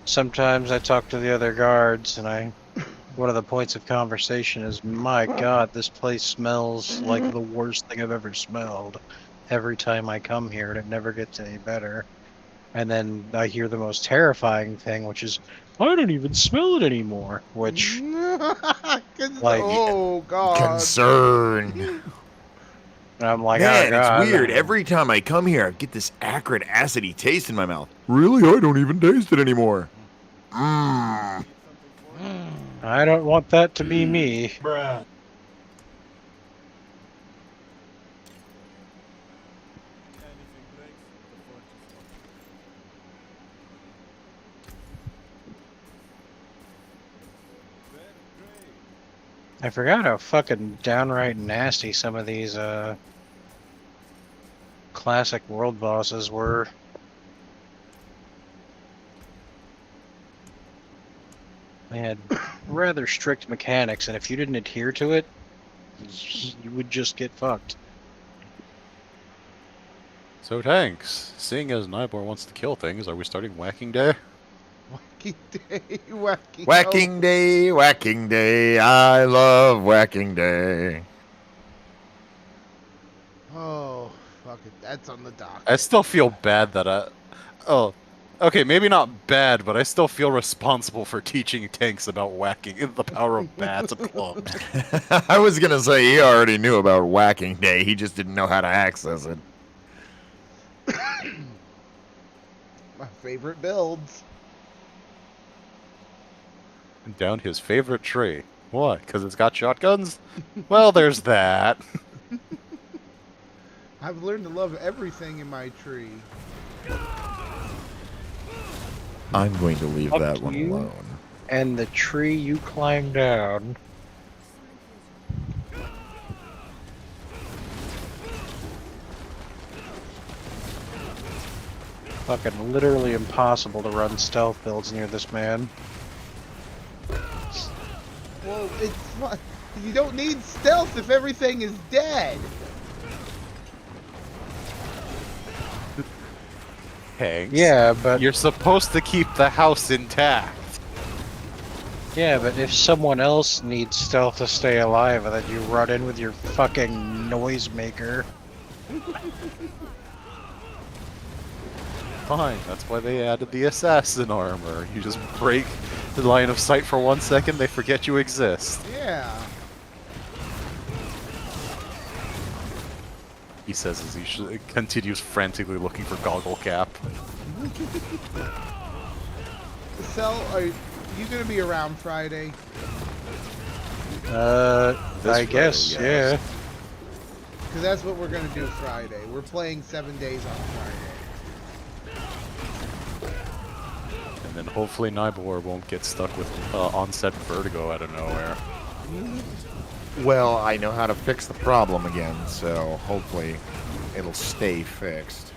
sometimes I talk to the other guards and one of the points of conversation is, my god, this place smells like the worst thing I've ever smelled every time I come here, and it never gets any better. And then I hear the most terrifying thing, which is, I don't even smell it anymore, which, like- oh god. Concern. I'm like, Man, oh god. it's weird. Every time I come here, I get this acrid, acidy taste in my mouth. Really? I don't even taste it anymore. Mmm. I don't want that to be me. I forgot how fucking downright nasty some of these classic world bosses were. They had rather strict mechanics, and if you didn't adhere to it, you would just get fucked. So Tanks, seeing as Nybor wants to kill things, are we starting Whacking Day? Whacking day, whacking. Whacking day, whacking day. I love whacking day. Oh, fuck it. That's on the dock. I still feel bad that Oh, okay, maybe not bad, but I still feel responsible for teaching Tanks about whacking the power of bats and clubs. I was gonna say he already knew about whacking day. He just didn't know how to access it. My favorite builds. Down his favorite tree. What? Because it's got shotguns? Well, there's that. I've learned to love everything in my tree. I'm going to leave Fuck that one you. alone. And the tree you climb down. Fucking literally impossible to run stealth builds near this man. Well, it's fun. You don't need stealth if everything is dead. Tanks. Yeah, but You're supposed to keep the house intact. if someone else needs stealth to stay alive, and then you run in with your fucking noisemaker. Fine, that's why they added the assassin armor. You just break the line of sight for 1 second, they forget you exist. Yeah. He says as he continues frantically looking for Goggle Cap. Cell, are you gonna be around Friday? This I guess, Friday, yes. yeah. Because that's what we're gonna do Friday. We're playing 7 days on Friday. And then hopefully Nybor won't get stuck with onset vertigo out of nowhere. Well, I know how to fix the problem again, so hopefully it'll stay fixed.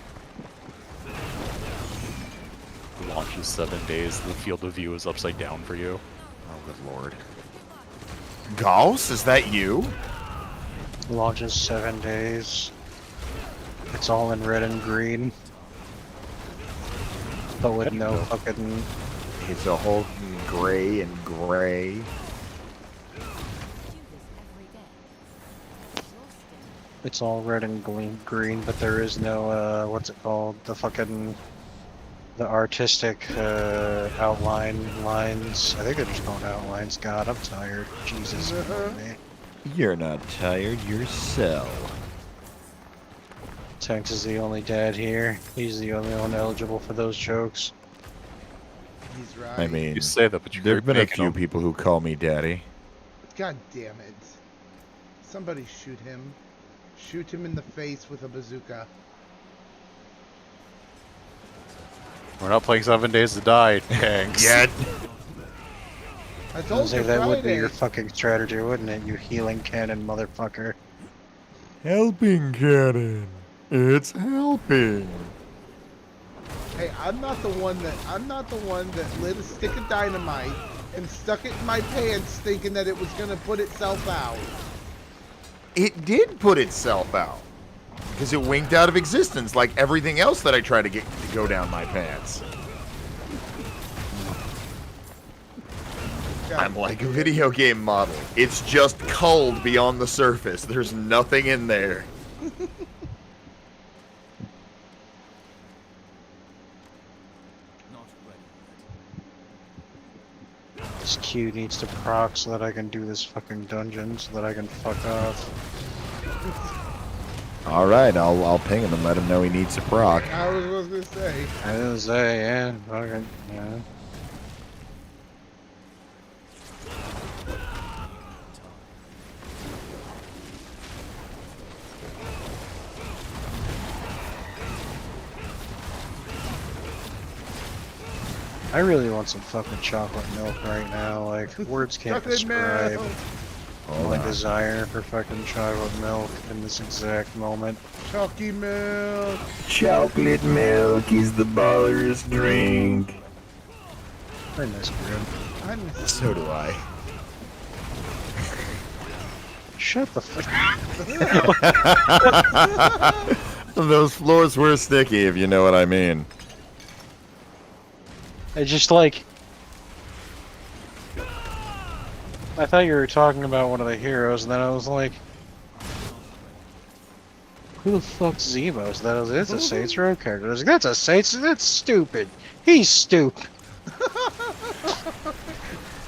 Launches 7 days, the field of view is upside down for you. Oh, good lord. Gauss, is that you? Launches 7 days. It's all in red and green. But with no fucking... It's a whole gray and gray. It's all red and green, but there is no, what's it called? The fucking... The artistic, outline lines. I think they're just called outlines. God, I'm tired. Jesus. Man. You're not tired yourself. Tanks is the only dad here. He's the only one eligible for those jokes. He's right. I mean, You say that, but you there've been a making few them. people who call me daddy. God damn it. Somebody shoot him. Shoot him in the face with a bazooka. We're not playing 7 Days to Die, tanks. Yet. I I told say you that would be Friday. your fucking strategy, wouldn't it? You healing cannon motherfucker. Helping cannon. It's helping. Hey, I'm not the one that lit a stick of dynamite and stuck it in my pants thinking that it was gonna put itself out. It did put itself out. Because it winked out of existence like everything else that I try to get to go down my pants. I'm like a video game model. It's just cold beyond the surface. There's nothing in there. This Q needs to proc so that I can do this fucking dungeon so that I can fuck off. All right, I'll ping him and let him know he needs a proc. I was gonna say. I didn't say, yeah, fucking, yeah. I really want some fucking chocolate milk right now. Like, words can't Chocolate describe milk. Hold my on. desire for fucking chocolate milk in this exact moment. Chalky milk. Chocolate milk is the baller's drink. I miss Grim. I miss So do I. Shut the fuck Those floors were sticky, if you know what I mean. It's just like... I thought you were talking about one of the heroes, and then I was like... Who the fuck's Zemos? That was, it's a Saints Row character. I was like, that's a Saints... That's stupid. He's stupid.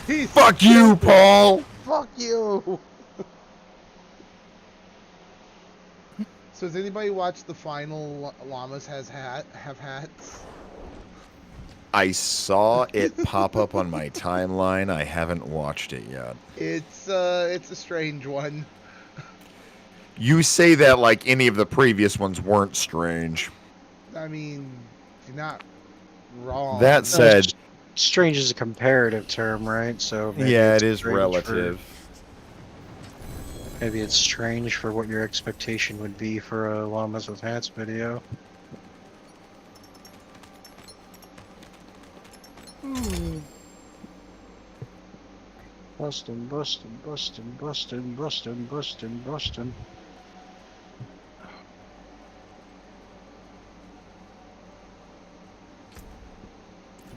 He's Fuck you, Paul! Fuck you. So has anybody watched the final Llamas have hats? I saw it pop up on my timeline. I haven't watched it yet. It's a strange one. You say that like any of the previous ones weren't strange. I mean, you're not wrong. That said, Strange is a comparative term, right? So maybe yeah, it's it is strange relative. Maybe it's strange for what your expectation would be for a Llamas with Hats video. Bustin', bustin', bustin', bustin', bustin', bustin', bustin'.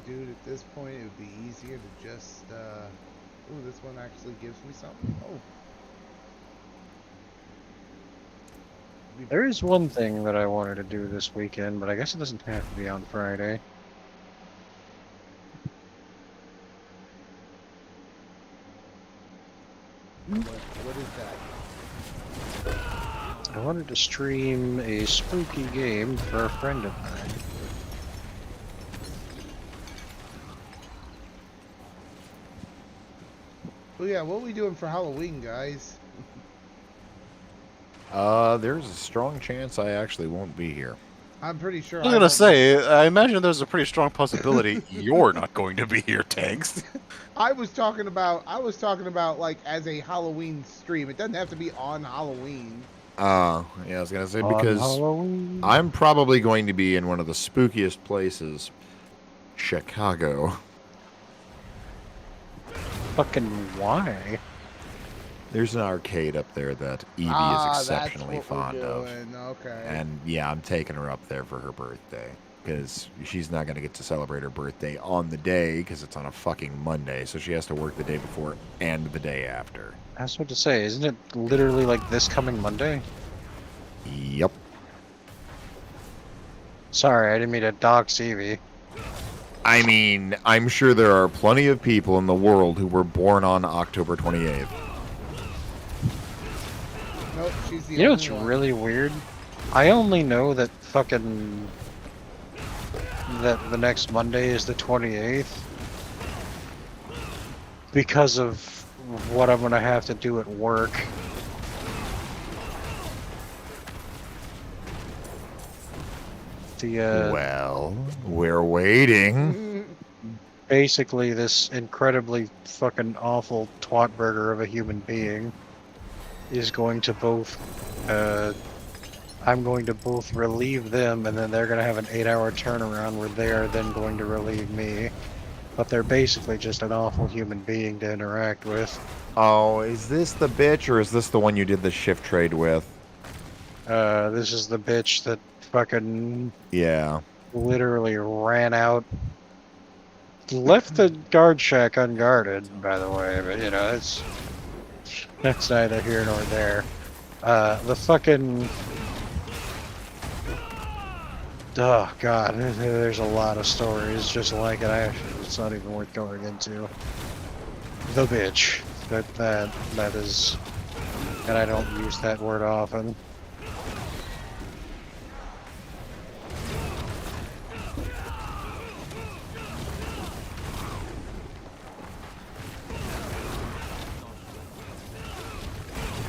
Dude, at this point, it would be easier to just, ooh, this one actually gives me something. Oh. There is one thing that I wanted to do this weekend, but I guess it doesn't have to be on Friday. What is that? I wanted to stream a spooky game for a friend of mine. Oh yeah, what are we doing for Halloween, guys? There's a strong chance I actually won't be here. I'm pretty sure I was I gonna won't say, I imagine there's a pretty strong possibility you're not going to be here, Tanks. I was talking about like as a Halloween stream. It doesn't have to be on Halloween. Yeah, I was gonna say On because Halloween. I'm probably going to be in one of the spookiest places, Chicago. Fucking why? There's an arcade up there that Evie is exceptionally fond of. Okay. And yeah, I'm taking her up there for her birthday. Because she's not going to get to celebrate her birthday on the day, because it's on a fucking Monday. So she has to work the day before and the day after. I was about to say, isn't it literally like this coming Monday? Yep. Sorry, I didn't mean to dox Evie. I mean, I'm sure there are plenty of people in the world who were born on October 28th. Nope, she's the You know only what's one. really weird? I only know that fucking... that the next Monday is the 28th because of what I'm gonna have to do at work. Well, we're waiting. Basically, this incredibly fucking awful twat burger of a human being is going to both, I'm going to both relieve them, and then they're going to have an 8-hour turnaround where they are then going to relieve me. But they're basically just an awful human being to interact with. Oh, is this the bitch, or is this the one you did the shift trade with? This is the bitch that fucking Yeah. literally ran out. Left the guard shack unguarded, by the way, but you know, that's neither here nor there. The fucking... Oh god, there's a lot of stories just like it. It's not even worth going into. The bitch. That is... And I don't use that word often.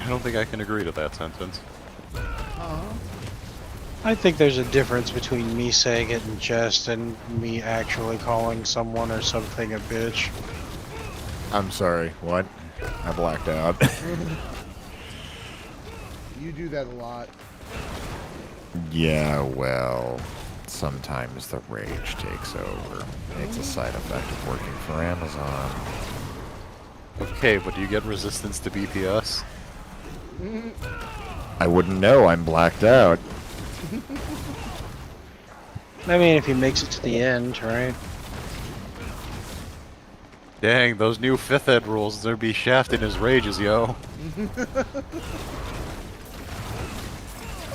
I don't think I can agree to that sentence. I think there's a difference between me saying it in jest and me actually calling someone or something a bitch. I'm sorry, what? I blacked out. You do that a lot. Yeah, well, sometimes the rage takes over. It's a side effect of working for Amazon. Okay, but do you get resistance to BPS? I wouldn't know, I'm blacked out. I mean, if he makes it to the end, right? Dang, those new 5th ed rules, there'd be Shaft in his rages, yo.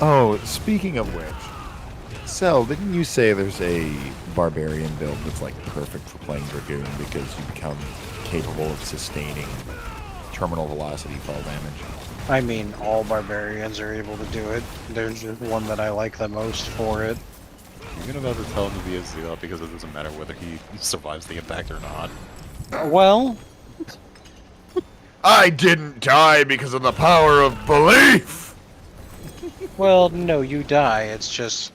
Oh, speaking of which, Cell, didn't you say there's a barbarian build that's like perfect for playing Dragoon because you become capable of sustaining terminal velocity fall damage? I mean, all barbarians are able to do it. There's just one that I like the most for it. You're gonna have to tell him to be a zealot because it doesn't matter whether he survives the impact or not. Well, I didn't die because of the power of belief! well, no, you die. It's just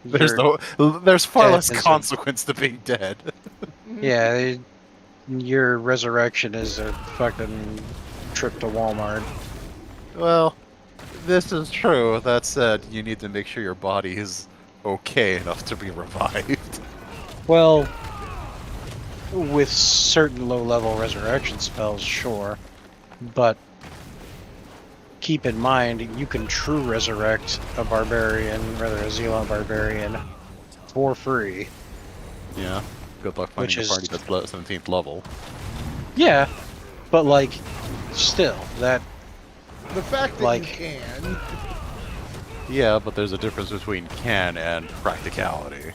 There's your- there's far death less is a- consequence to being dead. yeah, your resurrection is a fucking trip to Walmart. Well, this is true. That said, you need to make sure your body is okay enough to be revived. Well, with certain low-level resurrection spells, sure, but keep in mind you can true resurrect a barbarian, rather a Zealot barbarian, for free. Yeah. Good luck Which finding a is- party that's 17th level. Yeah, but like, still, that The fact that Like- you can. Yeah, but there's a difference between can and practicality.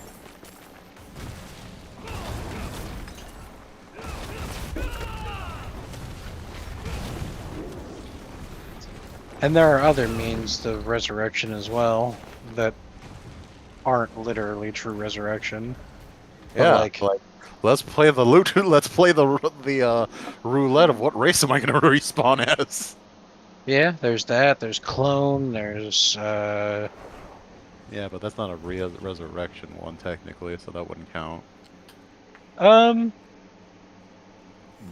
and there are other means of resurrection as well that aren't literally true resurrection. But, Yeah, like- let's play the loot. Let's play the roulette of what race am I going to respawn as? Yeah, there's that. There's clone. There's Yeah, but that's not a resurrection one technically, so that wouldn't count. um.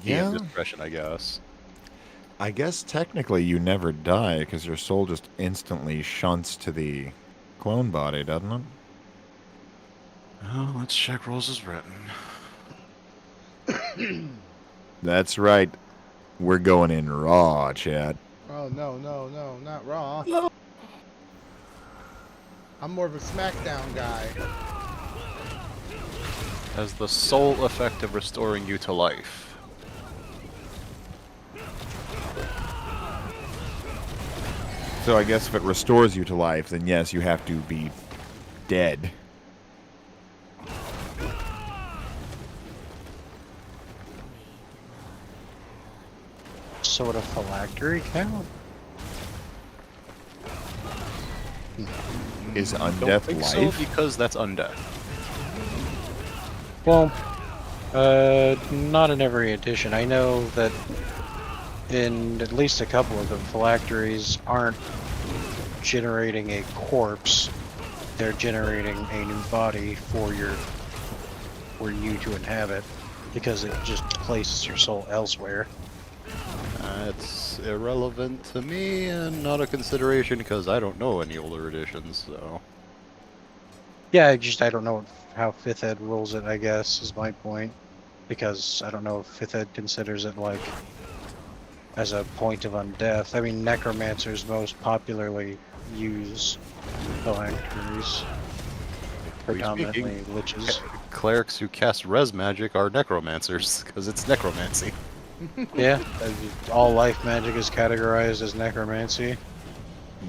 DM discretion, I guess. I guess technically you never die because your soul just instantly shunts to the clone body, doesn't it? Oh, let's check rules as written. That's right. We're going in raw, chat. Oh no, not Raw. I'm more of a SmackDown guy. Has the sole effect of restoring you to life. So I guess if it restores you to life, then yes, you have to be dead. Sort of phylactery count. Is Don't undeath think life? so, because that's undeath. Well, not in every edition. I know that in at least a couple of them, phylacteries aren't generating a corpse. They're generating a new body for you to inhabit, because it just places your soul elsewhere. It's irrelevant to me and not a consideration because I don't know any older editions, so... Yeah, I don't know how 5th Ed rules it, I guess, is my point. Because I don't know if 5th Ed considers it, like, as a point of undeath. I mean, necromancers most popularly use phylacteries. Predominantly liches. Clerics who cast res magic are necromancers, because it's necromancy. Yeah, all life magic is categorized as necromancy.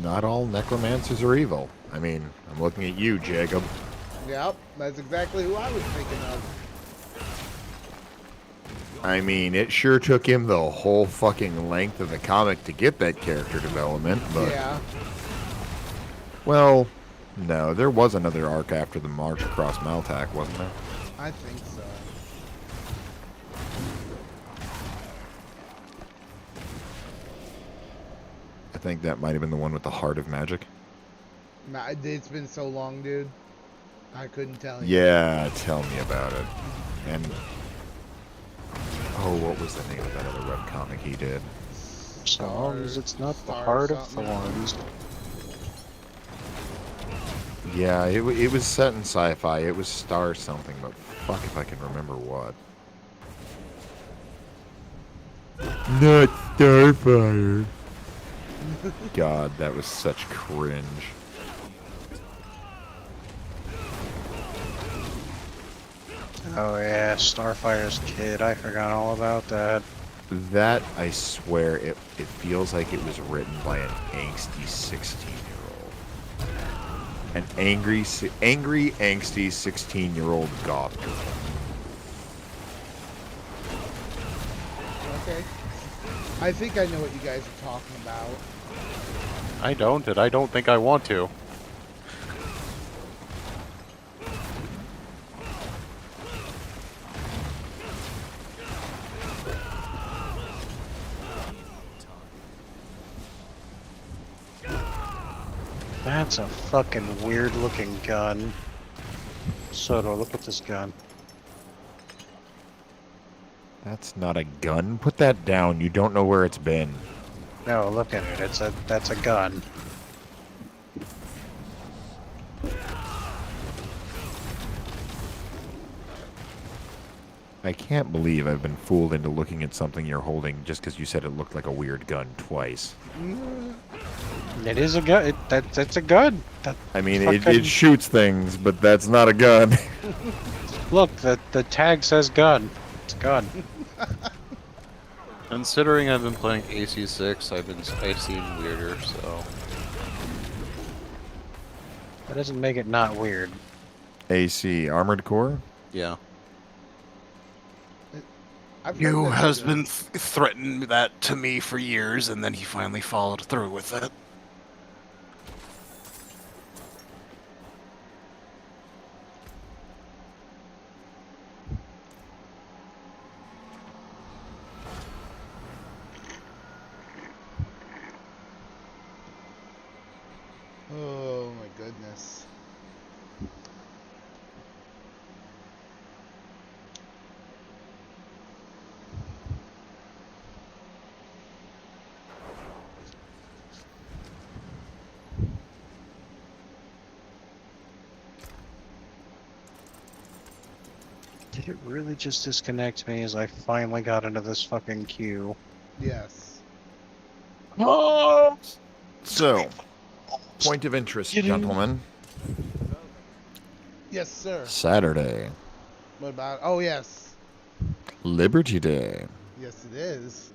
Not all necromancers are evil. I mean, I'm looking at you, Jacob. Yep, that's exactly who I was thinking of. I mean, it sure took him the whole fucking length of the comic to get that character development, but... Yeah. Well, no, there was another arc after the march across Maltac, wasn't there? I think so. I think that might have been the one with the Heart of Magic. Nah, it's been so long, dude. I couldn't tell you. Yeah, tell me about it. And... Oh, what was the name of that other webcomic he did? So long as it's not the Star heart of something. thorns. Yeah, it was set in sci-fi. It was Star something, but fuck if I can remember what. Not Starfire. God, that was such cringe. Oh yeah, Starfire's kid. I forgot all about that. That, I swear, it feels like it was written by an angsty 16-year-old. An angry, angsty 16-year-old goth girl. Okay. I think I know what you guys are talking about. I don't, and I don't think I want to. That's a fucking weird looking gun. Soto, look at this gun. That's not a gun. Put that down. You don't know where it's been. No, look at it. That's a gun. I can't believe I've been fooled into looking at something you're holding just because you said it looked like a weird gun twice. It is a gun. That's a gun. I mean, Fucking- it shoots things, but that's not a gun. Look, the tag says gun. It's a gun. Considering I've been playing AC6, I've seen weirder, so... That doesn't make it not weird. AC Armored Core? Yeah. I've heard You that has they're been good. threatening that to me for years, and then he finally followed through with it. Did it really just disconnect me as I finally got into this fucking queue? Yes. So, point of interest, gentlemen. Yes, sir. Saturday, What about? Oh, yes. Liberty Day. Yes, it is.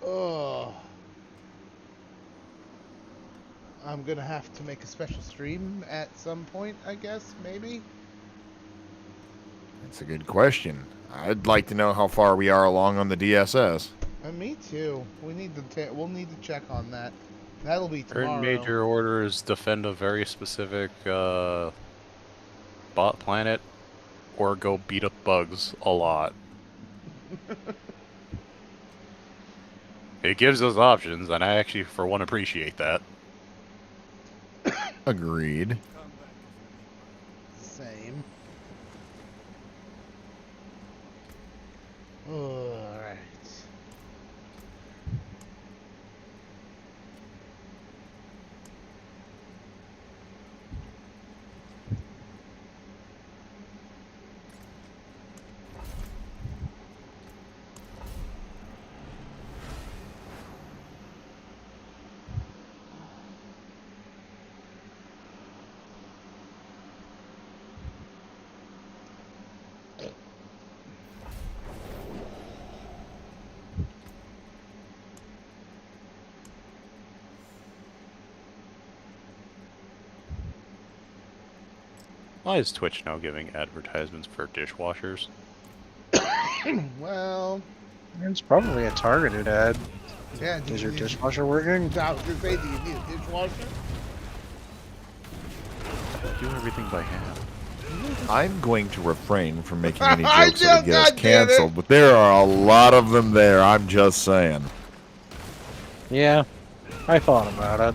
Oh. I'm gonna have to make a special stream at some point, I guess, maybe. That's a good question. I'd like to know how far we are along on the DSS. Me too. We need to. We'll need to check on that. That'll be tomorrow. Current major orders defend a very specific bot planet, or go beat up bugs a lot. It gives us options, and I actually, for one, appreciate that. Agreed. Same. Alright. Why is Twitch now giving advertisements for dishwashers? Well, It's probably a targeted ad. yeah. Is your dishwasher working? I was gonna say, do you need a dishwasher? Do everything by hand. I'm going to refrain from making any I jokes that would get us God damn it. canceled, but there are a lot of them there, I'm just saying. Yeah, I thought about it.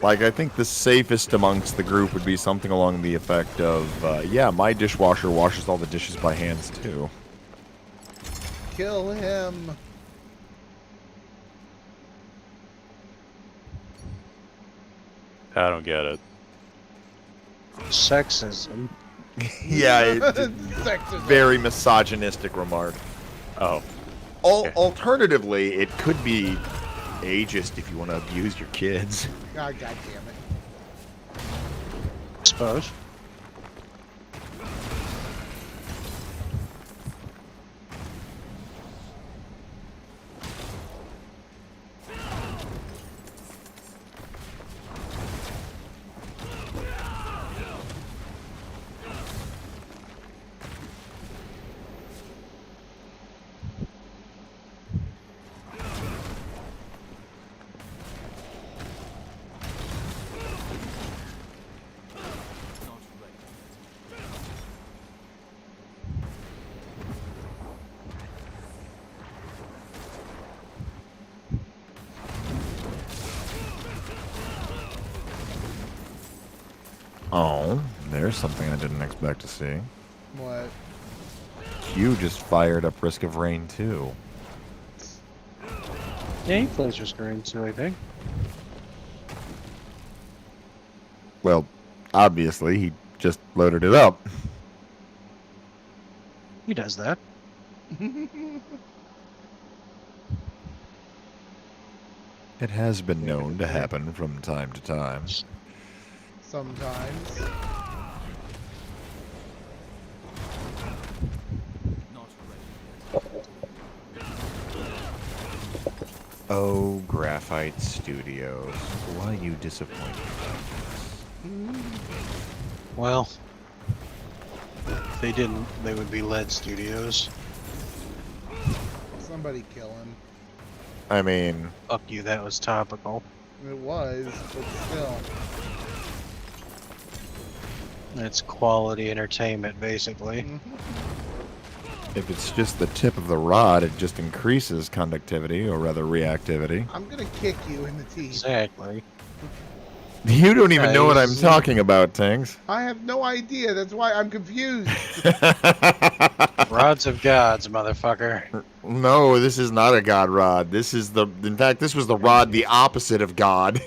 Like, I think the safest amongst the group would be something along the effect of, yeah, my dishwasher washes all the dishes by hands, too. Kill him. I don't get it. Sexism. Yeah, Sexism. very misogynistic remark. Oh, Alternatively, it could be ageist if you want to abuse your kids. God damn it. Suppose. Oh, there's something I didn't expect to see. What? Q just fired up Risk of Rain 2. Yeah, he plays your screen too, I think. Well, obviously, he just loaded it up. He does that. It has been known to happen from time to time. Sometimes. Oh, Graphite Studios, why you disappoint me? Well, if they didn't, they would be LED Studios. Somebody kill him. I mean, Fuck you, that was topical. It was, but still. It's quality entertainment, basically. if it's just the tip of the rod, it just increases conductivity, or rather reactivity. I'm gonna kick you in the teeth. Exactly. You don't even know what I'm Nice. talking about, Tangs. I have no idea. That's why I'm confused. Rods of gods, motherfucker. No, this is not a god rod. This is the. In fact, this was the rod, the opposite of God.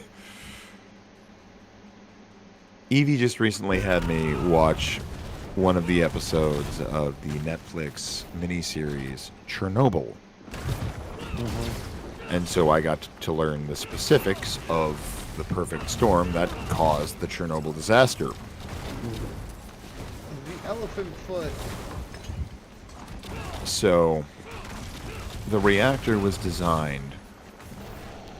Evie just recently had me watch one of the episodes of the Netflix miniseries Chernobyl. And so I got to learn the specifics of the perfect storm that caused the Chernobyl disaster. The elephant foot. So, the reactor was designed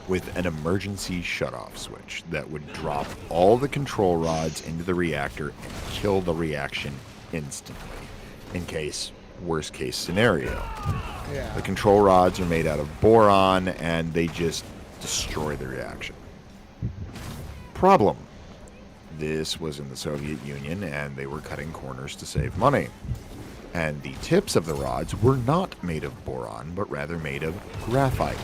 with an emergency shutoff switch that would drop all the control rods into the reactor and kill the reaction instantly, in case worst case scenario. Yeah. The control rods are made out of boron and they just destroy the reaction. Problem. This was in the Soviet Union and they were cutting corners to save money. And the tips of the rods were not made of boron, but rather made of graphite,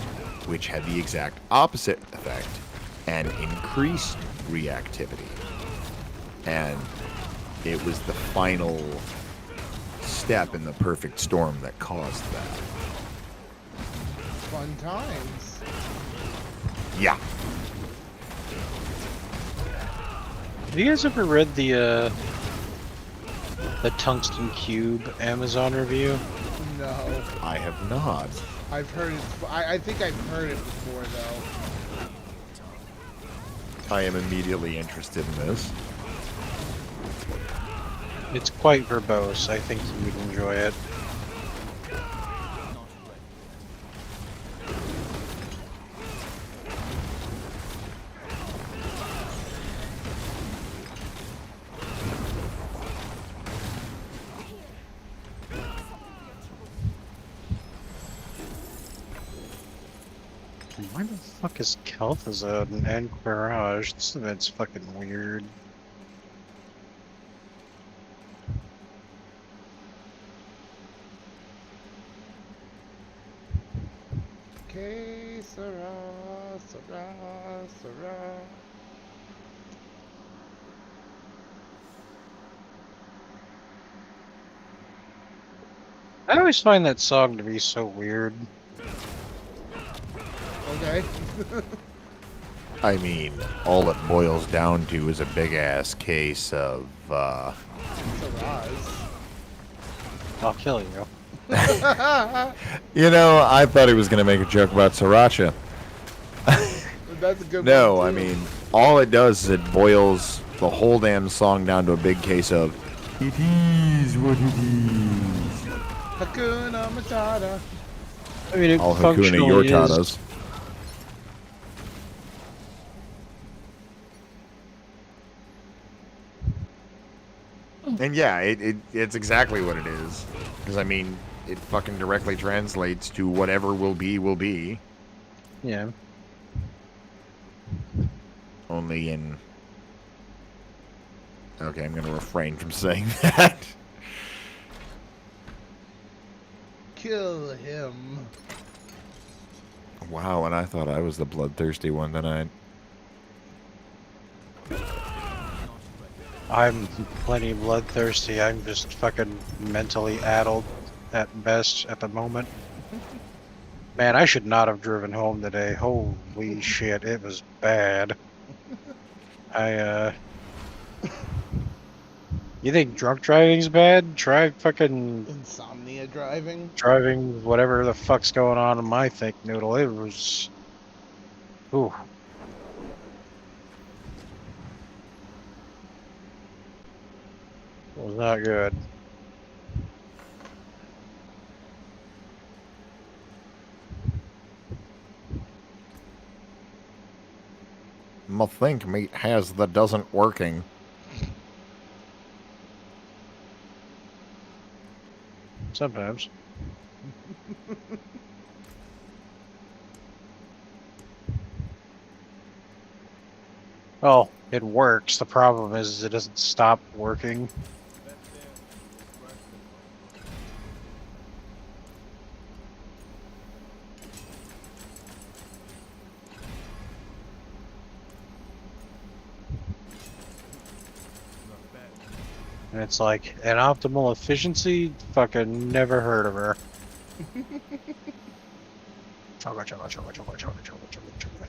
which had the exact opposite effect and increased reactivity. And it was the final step in the perfect storm that caused that. Fun times. Yeah. Have you guys ever read the Tungsten Cube Amazon review? No. I have not. I've heard it. I think I've heard it before, though. I am immediately interested in this. It's quite verbose. I think you would enjoy it. Why the fuck is Kel'Thuzad and Anquirage? This event's fucking weird. Okay, Sarah, Sarah, Sarah. I always find that song to be so weird. Okay. I mean, all it boils down to is a big-ass case of, Sarah's. I'll kill you. You know, I thought he was going to make a joke about Sriracha. That's a good No, one, I too. mean, all it does is it boils the whole damn song down to a big case of, it is what it is. Hakuna Matata. I mean, it All Hakuna functionally is. Yortadas. And yeah, it's exactly what it is. Because, I mean, it fucking directly translates to whatever will be, will be. Yeah. Only in... Okay, I'm going to refrain from saying that. Kill him. Wow, and I thought I was the bloodthirsty one tonight. I'm plenty bloodthirsty. I'm just fucking mentally addled at best at the moment. Man, I should not have driven home today. Holy shit, it was bad. You think drunk driving's bad? Try fucking Insomnia driving. driving whatever the fuck's going on in my thick noodle. It was... Ooh. It was not good. My think meat has the doesn't working. Sometimes. Oh, it works. The problem is it doesn't stop working. And it's like, an optimal efficiency? Fucking never heard of her. Chugga, chugga, chugga, chugga, chugga, chugga, chugga, chugga.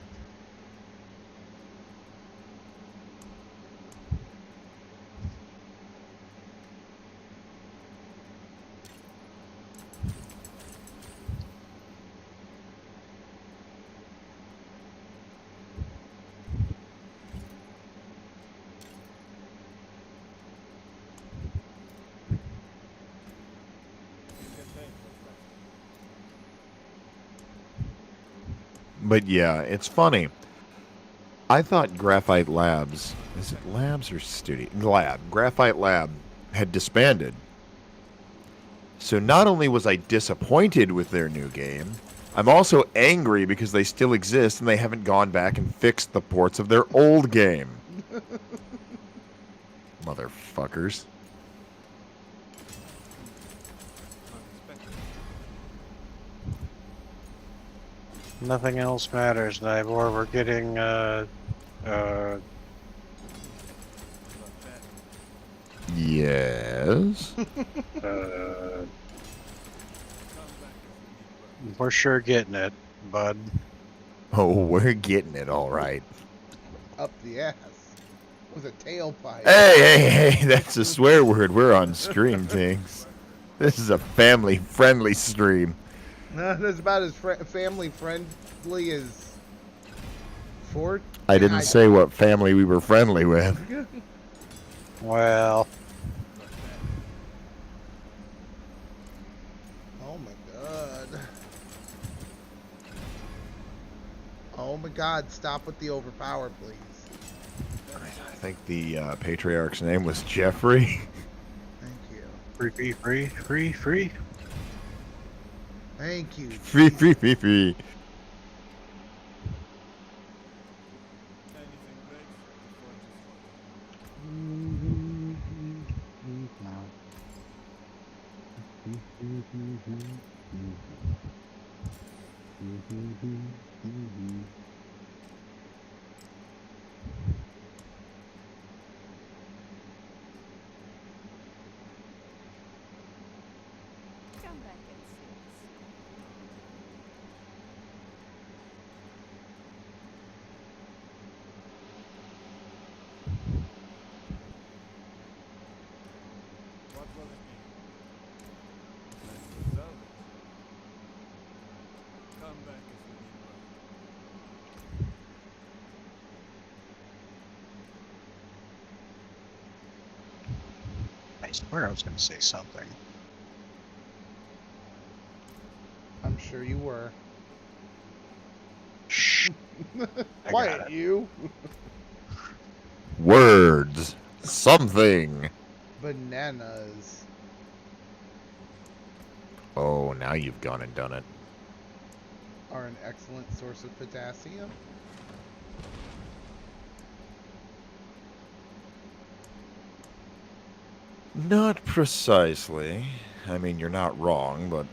But yeah, it's funny. I thought Graphite Labs, is it Labs or Studio? Lab. Graphite Lab had disbanded. So not only was I disappointed with their new game, I'm also angry because they still exist and they haven't gone back and fixed the ports of their old game. Motherfuckers. Nothing else matters, Nibor. We're getting, Yes. we're sure getting it, bud. Oh, we're getting it all right. Up the ass. With a tailpipe. Hey, that's a swear word. We're on stream, things. This is a family-friendly stream. No, that's about as family-friendly as Ford. I didn't say what family we were friendly with. Well, Oh my god. Oh my god, stop with the overpower, please. I think the patriarch's name was Jeffrey. Thank you. free. Thank you. Free. Come back and see us. What will it be? Nice to salvage. Come back if you need one. I swear I was going to say something. I'm sure you were. Shh. I got Quiet, it. you. Words. Something. Bananas. Oh, now you've gone and done it. Are an excellent source of potassium. Not precisely. I mean, you're not wrong, but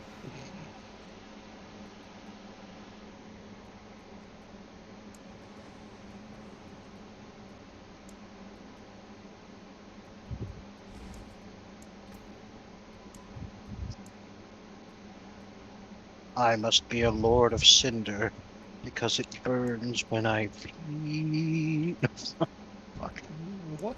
I must be a lord of cinder because it burns when I bleed. Fuck. What?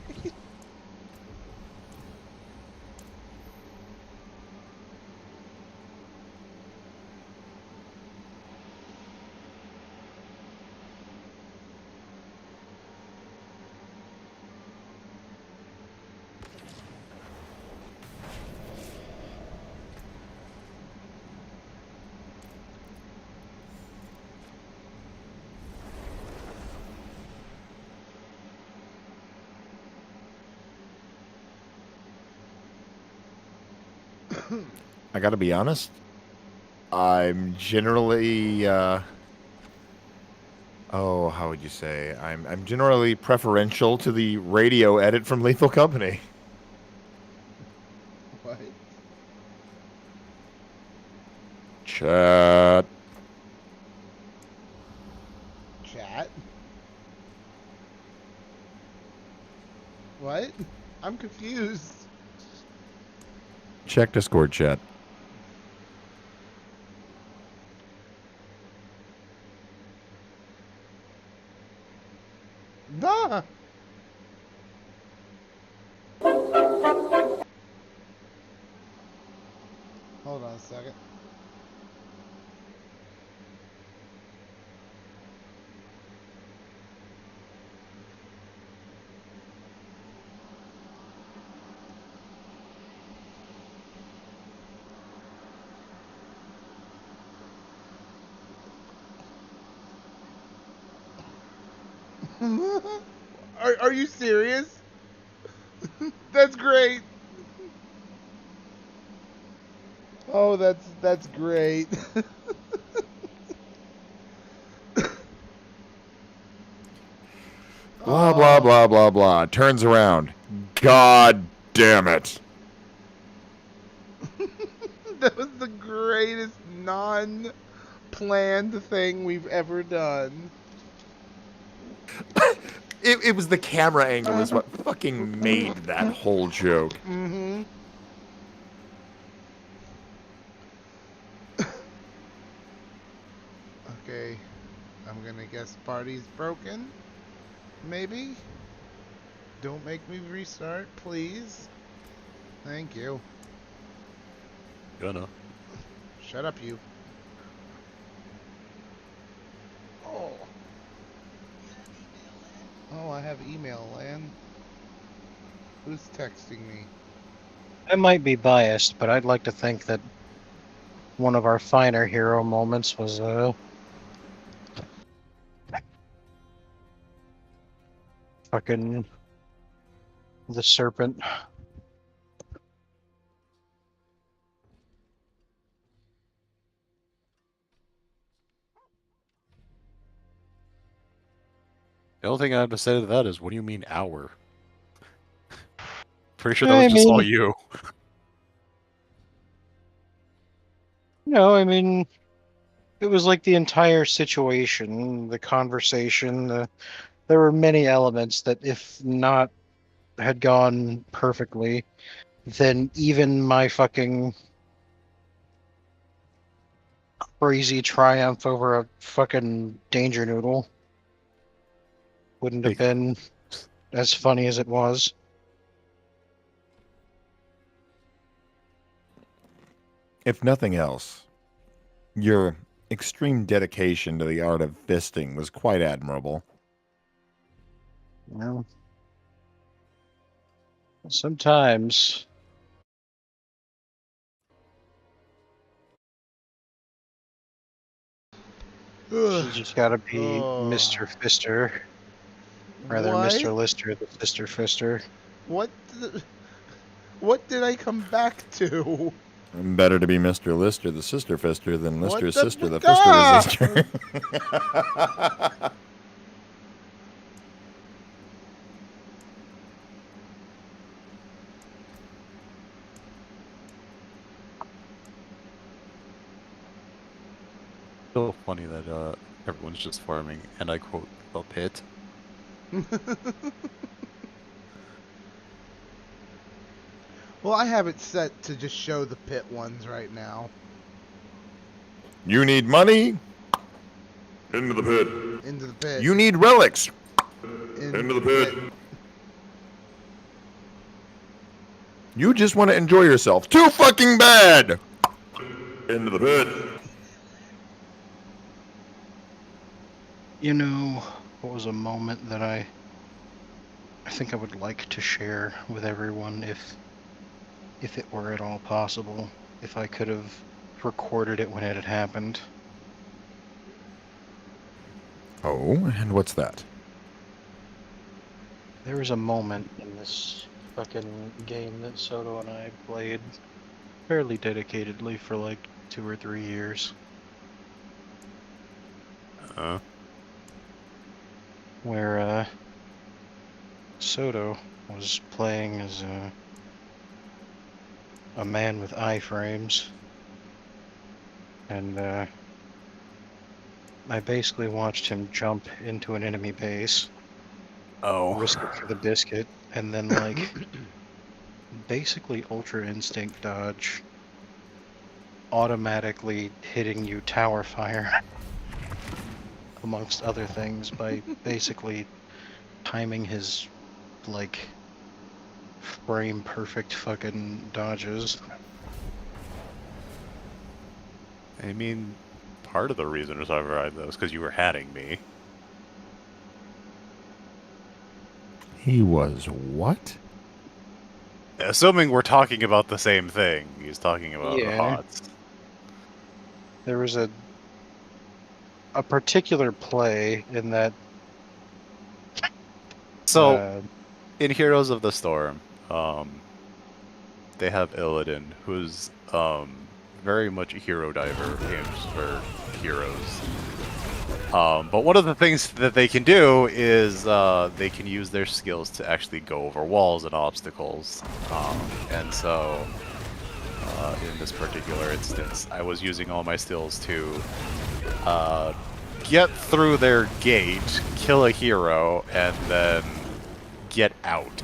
I gotta be honest. I'm generally, how would you say? I'm generally preferential to the radio edit from Lethal Company. What? Chat. Chat? What? I'm confused. Check Discord chat. Nah. Hold on a second. Are you serious? That's great. Oh, that's great. Blah, blah, blah, blah, blah. Turns around. God damn it. That was the greatest non-planned thing we've ever done. It was the camera angle is what fucking made that whole joke. Mm-hmm. Okay. I'm gonna guess party's broken. Maybe? Don't make me restart, please. Thank you. Gonna. Shut up, you. Oh. Oh, I have email, Lan. Who's texting me? I might be biased, but I'd like to think that one of our finer hero moments was fucking the serpent. The only thing I have to say to that is, what do you mean our? Pretty sure that I was just all mean- you. No, I mean, it was like the entire situation, the conversation. There were many elements that, if not had gone perfectly, then even my fucking crazy triumph over a fucking danger noodle wouldn't have been as funny as it was. If nothing else, your extreme dedication to the art of fisting was quite admirable. Well, sometimes you just gotta be Mr. Fister. Rather, What? Mr. Lister, the Fister Fister. What did I come back to? Better to be Mr. Lister, the sister fister, than What Lister's the sister, the fuck? fister resistor. So funny that everyone's just farming, and I quote, the pit. Well, I have it set to just show the pit ones right now. You need money? Into the pit. Into the pit. You need relics? Into the pit. You just want to enjoy yourself. Too fucking bad! Into the pit. You know, what was a moment that I think I would like to share with everyone if it were at all possible, if I could have recorded it when it had happened. Oh, and what's that? There was a moment in this fucking game that Soto and I played fairly dedicatedly for like 2 or 3 years. Where Soto was playing as a man with iframes, and I basically watched him jump into an enemy base, Oh. risk it for the biscuit, and then like basically Ultra Instinct dodge, automatically hitting you tower fire, amongst other things, by basically timing his, like, frame perfect fucking dodges. I mean, part of the reason is I ride those because you were hatting me. He was what? Assuming we're talking about the same thing. He's talking about Yeah. HOTS. There was a particular play in that. So, in Heroes of the Storm, they have Illidan, who's very much a hero diver, aims for heroes. But one of the things that they can do is they can use their skills to actually go over walls and obstacles. And so, in this particular instance, I was using all my skills to get through their gate, kill a hero, and then get out.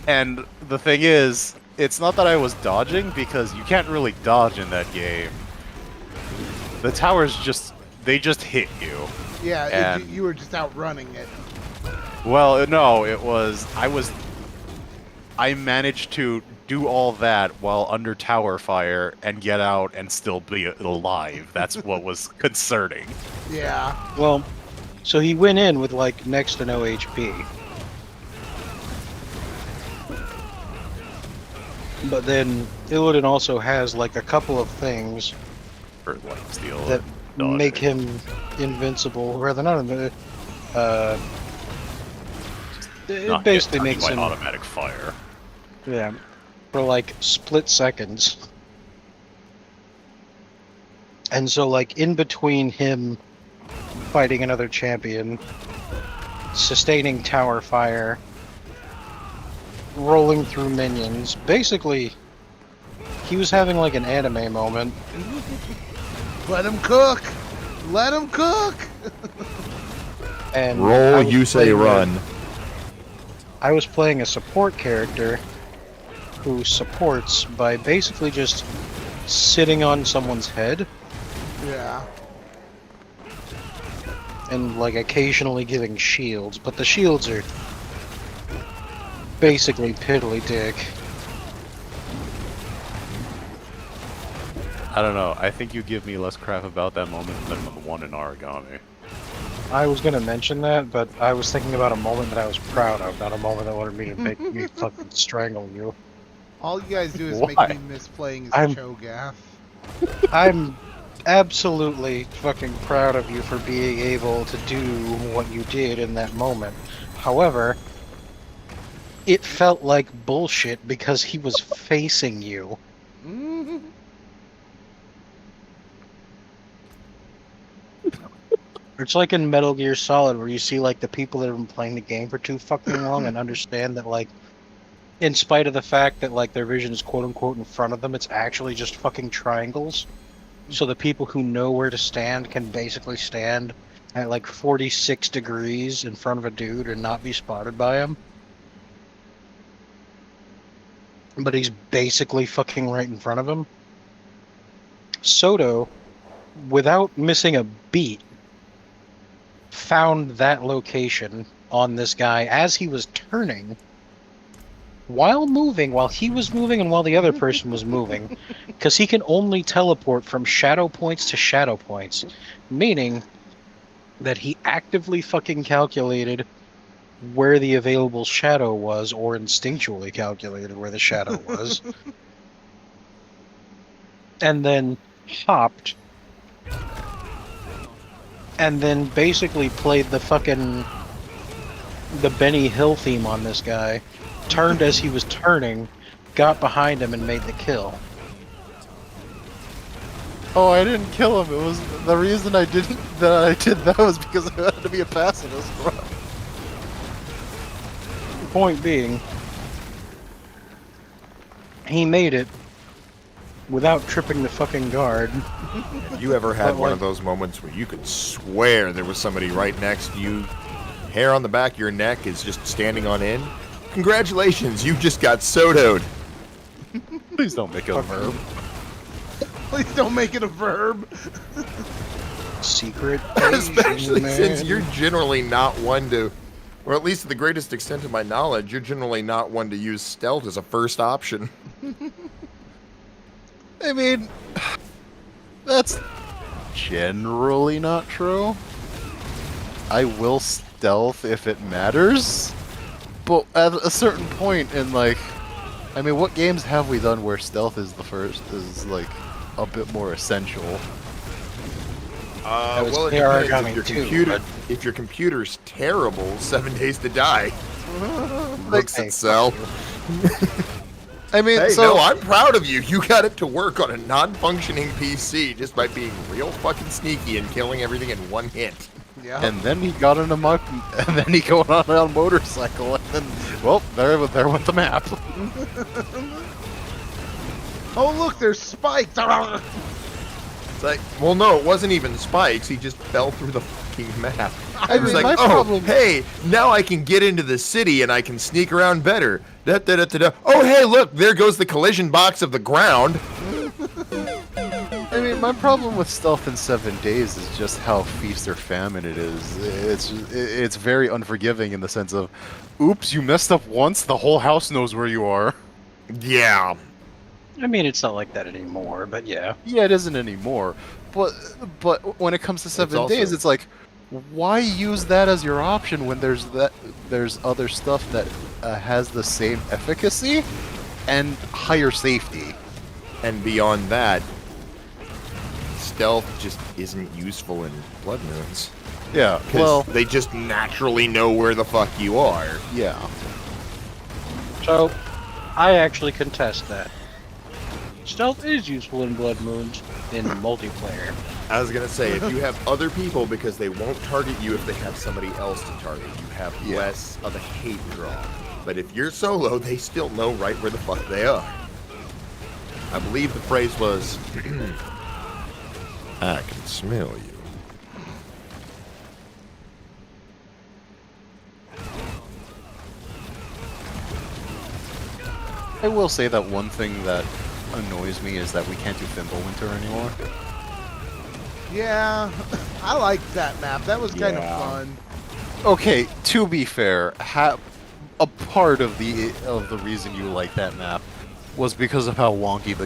And the thing is, it's not that I was dodging, because you can't really dodge in that game. The towers they just hit you. Yeah, And- you were just outrunning it. Well, no, I managed to do all that while under tower fire and get out and still be alive. That's what was concerning. Yeah. Well, so he went in with like next to no HP. But then Illidan also has like a couple of things For light steal. that and dodging. make him invincible. Rather not it Not basically get makes touched by him automatic fire. yeah for like split seconds. And so like in between him fighting another champion, sustaining tower fire, rolling through minions, basically he was having like an anime moment. Let him cook. Let him cook. And I Roll, was you say playing run. I was playing a support character who supports by basically just sitting on someone's head Yeah. and like occasionally giving shields, but the shields are basically piddly dick. I don't know. I think you give me less crap about that moment than the one in Origami. I was gonna mention that, but I was thinking about a moment that I was proud of, not a moment that wanted me to make me fucking strangle you. All you guys do is Why? make me miss playing as I'm- Cho'Gath. I'm absolutely fucking proud of you for being able to do what you did in that moment. However, it felt like bullshit because he was facing you. Mhm. It's like in Metal Gear Solid where you see like the people that have been playing the game for too fucking long and understand that like in spite of the fact that like their vision is quote unquote in front of them, it's actually just fucking triangles. So the people who know where to stand can basically stand at like 46 degrees in front of a dude and not be spotted by him. But he's basically fucking right in front of him. Soto, without missing a beat, found that location on this guy as he was turning, while he was moving and while the other person was moving, because he can only teleport from shadow points to shadow points, meaning that he actively fucking calculated where the available shadow was, or instinctually calculated where the shadow was, and then hopped, and then basically played the Benny Hill theme on this guy, turned as he was turning, got behind him and made the kill. Oh, I didn't kill him. It was the reason I did that was because I had to be a pacifist. Point being, he made it without tripping the fucking guard. You ever had But, one like- of those moments where you could swear there was somebody right next to you hair on the back of your neck is just standing on end, congratulations, you just got sodoed. Please don't make it a verb. Please don't make it a verb. Secret. Especially Asian since man. you're generally not one to, or at least to the greatest extent of my knowledge, you're generally not one to use stealth as a first option. I mean, that's generally not true. I will stealth if it matters, but at a certain point in like, I mean, what games have we done where stealth is like a bit more essential? was Well, it AR depends. coming If your too, computer, but- if your computer's terrible, 7 Days to Die looks Hey, itself. I mean, Hey, so no, I'm proud of you. You got it to work on a non-functioning PC just by being real fucking sneaky and killing everything in one hit. Yeah. and then he got in a muck, and then he going on a motorcycle, and then well, there went the map. Oh look, there's spikes. It's like, well, no, it wasn't even spikes. He just fell through the fucking map. I It was mean, like, my oh, problem- hey, now I can get into the city and I can sneak around better. Da, da, da, da, da. Oh, hey, look, there goes the collision box of the ground. I mean, my problem with stealth in 7 Days is just how feast or famine it is. It's very unforgiving in the sense of, oops, you messed up once, the whole house knows where you are. Yeah. I mean, it's not like that anymore, but yeah. Yeah, it isn't anymore. But when it comes to 7 also- Days, it's like, why use that as your option when there's other stuff that has the same efficacy and higher safety? And beyond that, stealth just isn't useful in Blood Moons. Yeah, 'Cause well, they just naturally know where the fuck you are. yeah. So, I actually contest that. Stealth is useful in Blood Moons in multiplayer. I was gonna say, if you have other people, because they won't target you if they have somebody else to target, you have Yeah. less of a hate draw. But if you're solo, they still know right where the fuck they are. I believe the phrase was, I can smell you. I will say that one thing that annoys me is that we can't do Fimbulwinter anymore. Yeah, I liked that map. That was kind Yeah. of fun. Okay, to be fair, a part of the reason you like that map was because of how wonky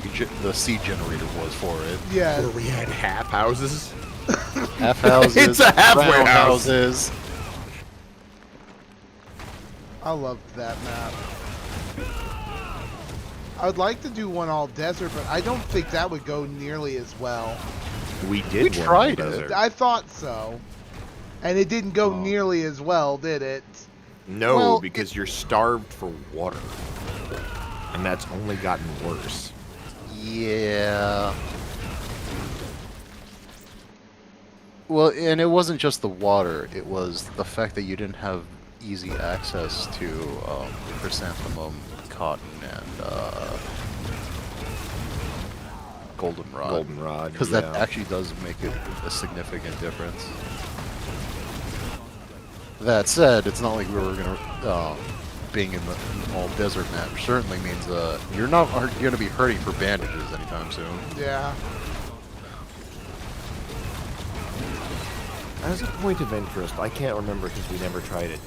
the seed generator was for it. Yeah. Where we had half houses. Half houses, It's a halfway round house. houses. I loved that map. I would like to do one all desert, but I don't think that would go nearly as well. We did. We one tried in the it. desert. I thought so. And it didn't go Oh. nearly as well, did it? No, Well, because you're starved for water. And that's only gotten worse. Yeah. Well, and it wasn't just the water, it was the fact that you didn't have easy access to chrysanthemum, cotton, and goldenrod. Goldenrod. Because yeah. that actually does make a significant difference. That said, it's not like we were gonna being in the all desert map certainly means you're not gonna be hurting for bandages anytime soon. Yeah. As a point of interest, I can't remember because we never tried it.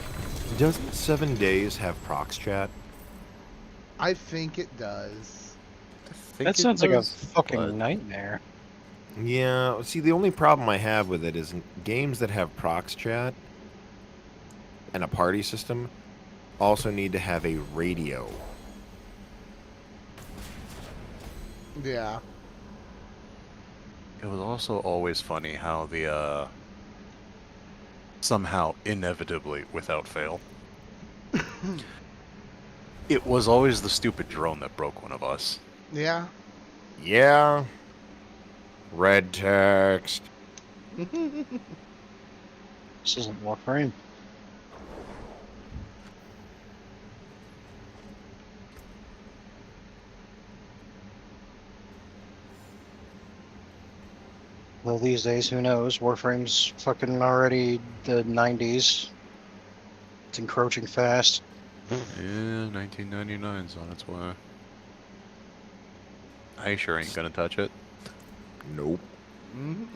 Doesn't 7 Days have prox chat? I think it does. That sounds like a fucking nightmare. Yeah, see, the only problem I have with it is games that have prox chat and a party system also need to have a radio. Yeah. It was also always funny how the somehow inevitably without fail it was always the stupid drone that broke one of us. Yeah. Yeah. Red text. This isn't Warframe. Well, these days, who knows? Warframe's fucking already the 90s. It's encroaching fast. Yeah, 1999's on its way. I sure ain't gonna touch it. Nope. Mhm.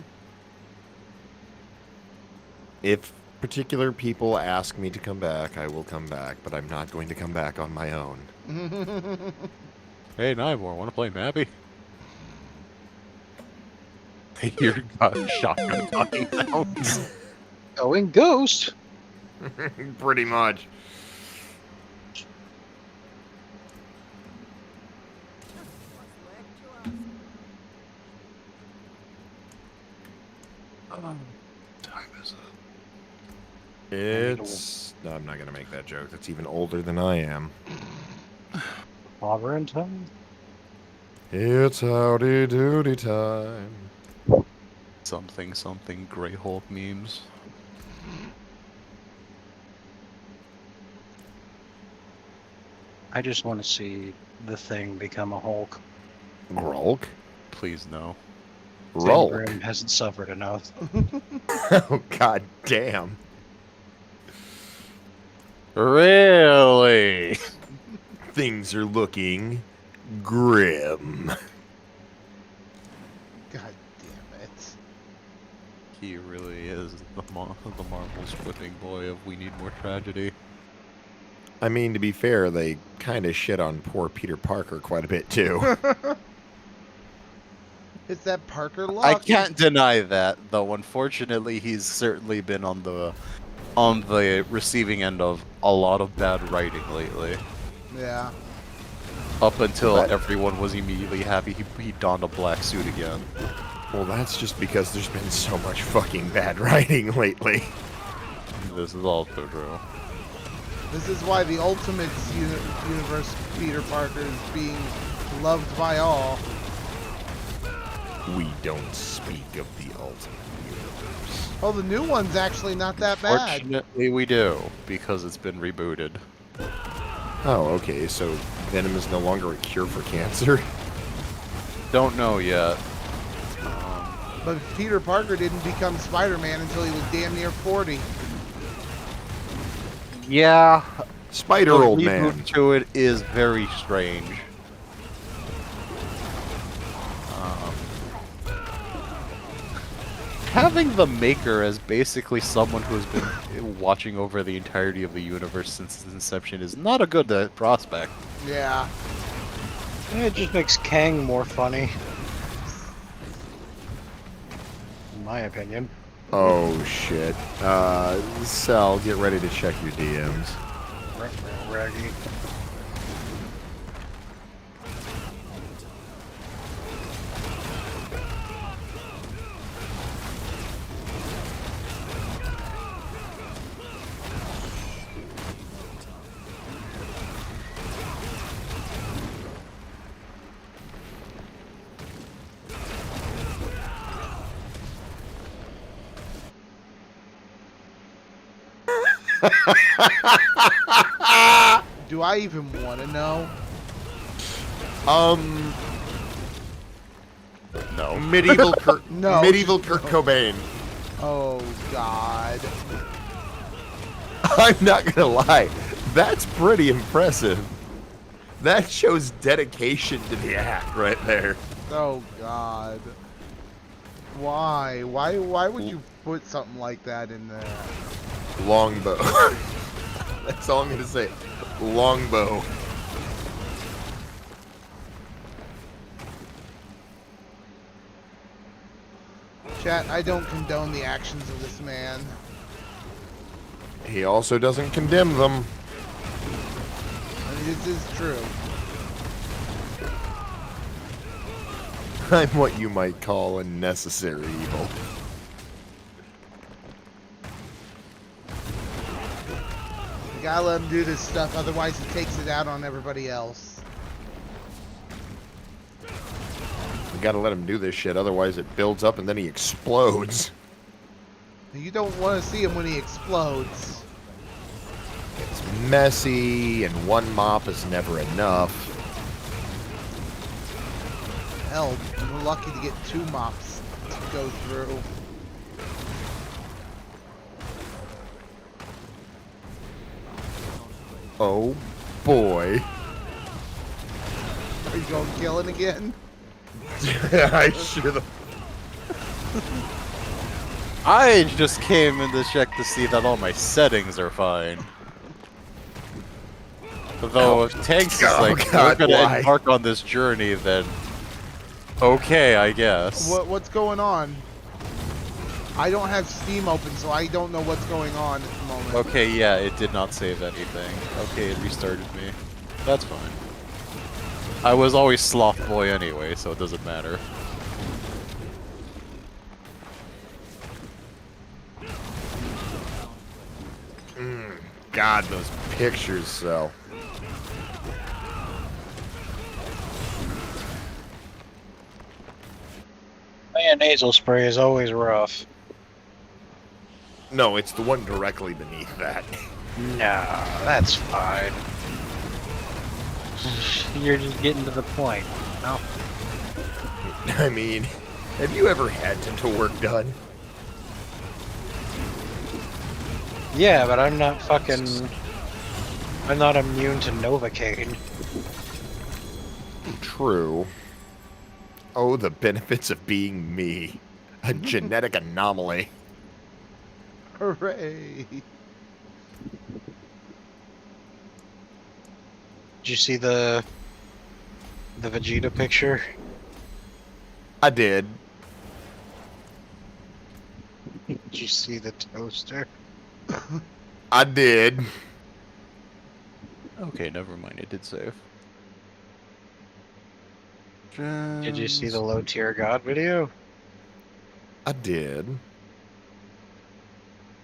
If particular people ask me to come back, I will come back, but I'm not going to come back on my own. Hey, Nivor, wanna play Mappy? You're shotgun talking sounds. Going ghost. Pretty much. Time is it? It's. No, I'm not going to make that joke. That's even older than I am. Clobber in time. It's howdy doody time. Something Grey Hulk memes. I just want to see the Thing become a Hulk. Grulk? Please no. Rulk? Grim hasn't suffered enough. Oh, god damn. Really? Things are looking grim. God damn it. He really is the Marvel's whipping boy of we need more tragedy. I mean, to be fair, they kind of shit on poor Peter Parker quite a bit, too. It's that Parker luck. I can't deny that, though. Unfortunately, he's certainly been on the receiving end of a lot of bad writing lately. Yeah. Up until But- everyone was immediately happy he donned a black suit again. Well, that's just because there's been so much fucking bad writing lately. This is also true. This is why the Ultimates universe Peter Parker is being loved by all. We don't speak of the Ultimate Universe. Oh, the new one's actually not that bad. Fortunately, we do, because it's been rebooted. Oh, okay, so Venom is no longer a cure for cancer? Don't know yet. But Peter Parker didn't become Spider-Man until he was damn near 40. Yeah, Spider the Old reboot Man. to it is very strange. Having the Maker as basically someone who has been watching over the entirety of the universe since its inception is not a good prospect. Yeah. It just makes Kang more funny. In my opinion. Oh, shit. Sal, get ready to check your DMs. Raggy. Do I even want to know? No. Medieval Kurt, No, medieval just Kurt no. Cobain. Oh, God. I'm not gonna lie, that's pretty impressive. That shows dedication to the act right there. Oh, God. Why? Why would you put something like that in there? Longbow. That's all I'm gonna say. Longbow. Chat, I don't condone the actions of this man. He also doesn't condemn them. I mean, this is true. I'm what you might call a necessary evil. You gotta let him do this stuff, otherwise he takes it out on everybody else. You gotta let him do this shit, otherwise it builds up and then he explodes. You don't want to see him when he explodes. It's messy, and one mop is never enough. Hell, we're lucky to get 2 mops to go through. Oh boy. Are you going killing again? I should have. I just came in to check to see that all my settings are fine. Though if Tanks is Oh, like, God, we're gonna why? embark on this journey, then okay, I guess. What's going on? I don't have Steam open, so I don't know what's going on at the moment. Okay, yeah, it did not save anything. Okay, it restarted me. That's fine. I was always Sloth Boy anyway, so it doesn't matter. God, those pictures sell. Man, nasal spray is always rough. No, it's the one directly beneath that. No, that's fine. You're just getting to the point. No. I mean, have you ever had dental work done? Yeah, but I'm not fucking. I'm not immune to Novocaine. True. Oh, the benefits of being me. A genetic anomaly. Hooray! Did you see the Vegeta picture? I did. Did you see the toaster? I did. Okay, never mind, it did save. Did you see the low tier god video? I did.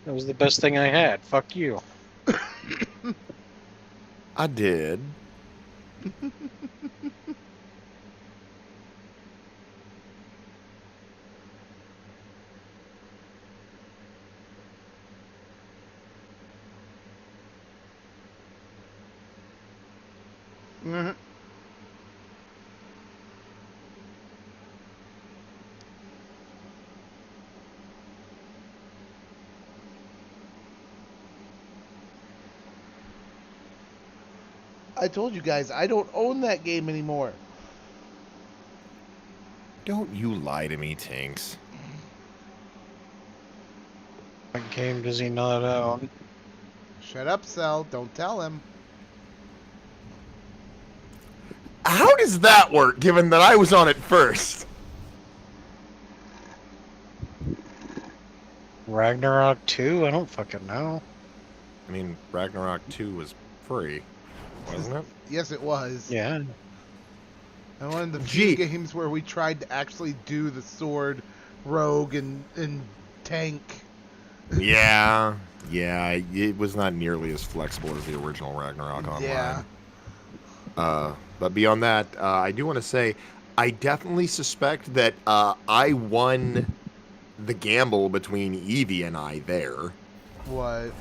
That was the best thing I had. Fuck you. I did. Mhm. I told you guys, I don't own that game anymore. Don't you lie to me, Tinks. What game does he not own? Shut up, Cell. Don't tell him. How does that work, given that I was on it first? Ragnarok 2? I don't fucking know. I mean, Ragnarok 2 was free, wasn't it? Yes, it was. Yeah. And one of the few Gee. games where we tried to actually do the sword, rogue, and tank. Yeah, it was not nearly as flexible as the original Ragnarok Online. Yeah. But beyond that, I do want to say, I definitely suspect that I won the gamble between Evie and I there. What?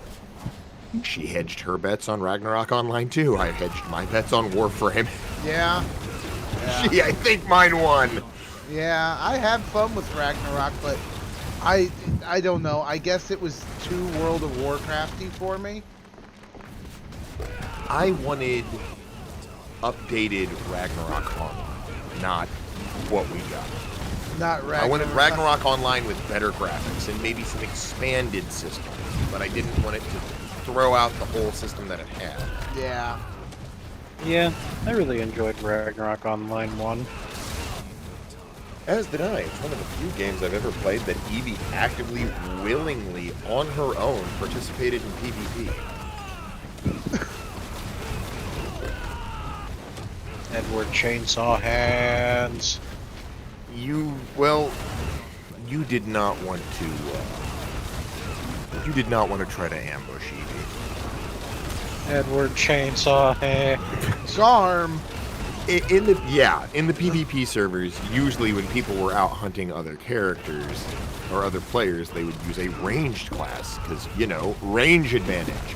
She hedged her bets on Ragnarok Online too. I hedged my bets on Warframe. Yeah. Gee, I think mine won. Yeah, I had fun with Ragnarok, but I don't know. I guess it was too World of Warcrafty for me. I wanted updated Ragnarok Online, not what we got. Not Ragnarok. I wanted Ragnarok Online with better graphics and maybe some expanded systems, but I didn't want it to throw out the whole system that it had. Yeah. Yeah, I really enjoyed Ragnarok Online 1. As did I. It's one of the few games I've ever played that Evie actively, willingly, on her own, participated in PvP. Edward Chainsaw Hands. You did not want to, you did not want to try to ambush Evie. Edward Chainsaw Hands. Garm. In the PvP servers, usually when people were out hunting other characters or other players, they would use a ranged class because, range advantage.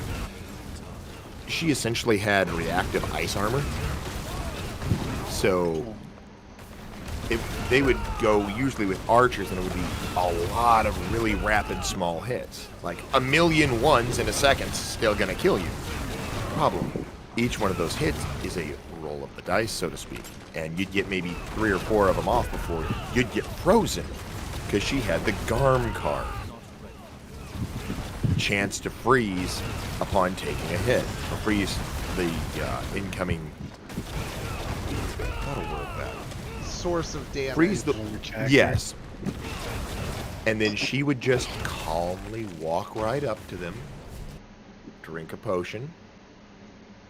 She essentially had reactive ice armor, so they would go usually with archers, and it would be a lot of really rapid small hits, like 1,000,000 ones in a second, still gonna kill you. Problem. Each one of those hits is a roll of the dice, so to speak. And you'd get maybe 3 or 4 of them off before you'd get frozen. Because she had the Garm card. Chance to freeze upon taking a hit. Or freeze the incoming... What'll word that? Source of damage. Freeze the... Attacker. Yes. And then she would just calmly walk right up to them, drink a potion,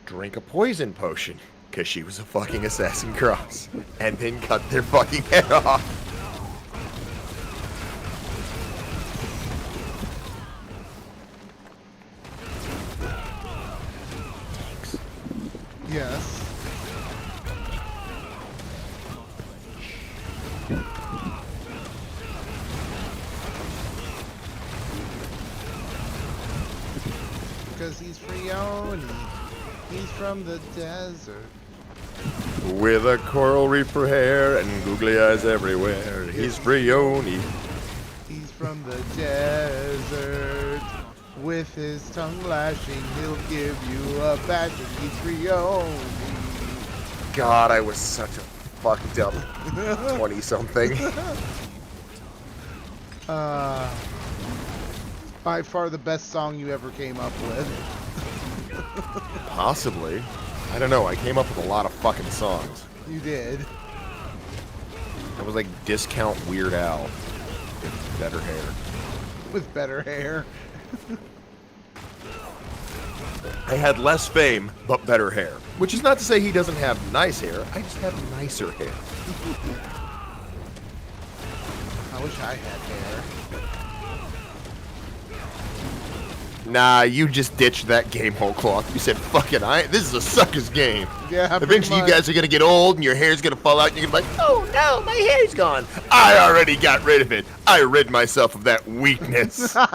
drink a poison potion, because she was a fucking Assassin Cross, and then cut their fucking head off. Yes. Because he's Freoni. He's from the desert. With a coral reef for hair and googly eyes everywhere, he's Freoni. He's from the desert. With his tongue lashing, he'll give you a bashing. He's Freoni. God, I was such a fucked up 20-something. By far the best song you ever came up with. Possibly. I don't know, I came up with a lot of fucking songs. You did. I was like discount Weird Al with better hair. With better hair. I had less fame, but better hair. Which is not to say he doesn't have nice hair. I just have nicer hair. I wish I had hair. Nah, you just ditched that game whole cloth. You said, fuck it, this is a sucker's game. Yeah, pretty Eventually you much. guys are gonna get old and your hair's gonna fall out and you're gonna be like, oh no, my hair's gone. I already got rid of it. I rid myself of that weakness. From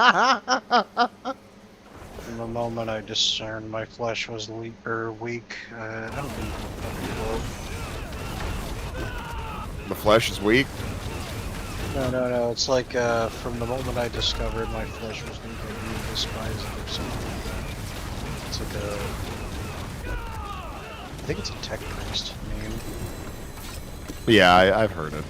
the moment I discerned my flesh was weak, I don't need to fucking The flesh is weak. quote. No. It's like from the moment I discovered my flesh was weak, I really despised it or something like that. It's like I think it's a tech-based name. Yeah, I've heard it.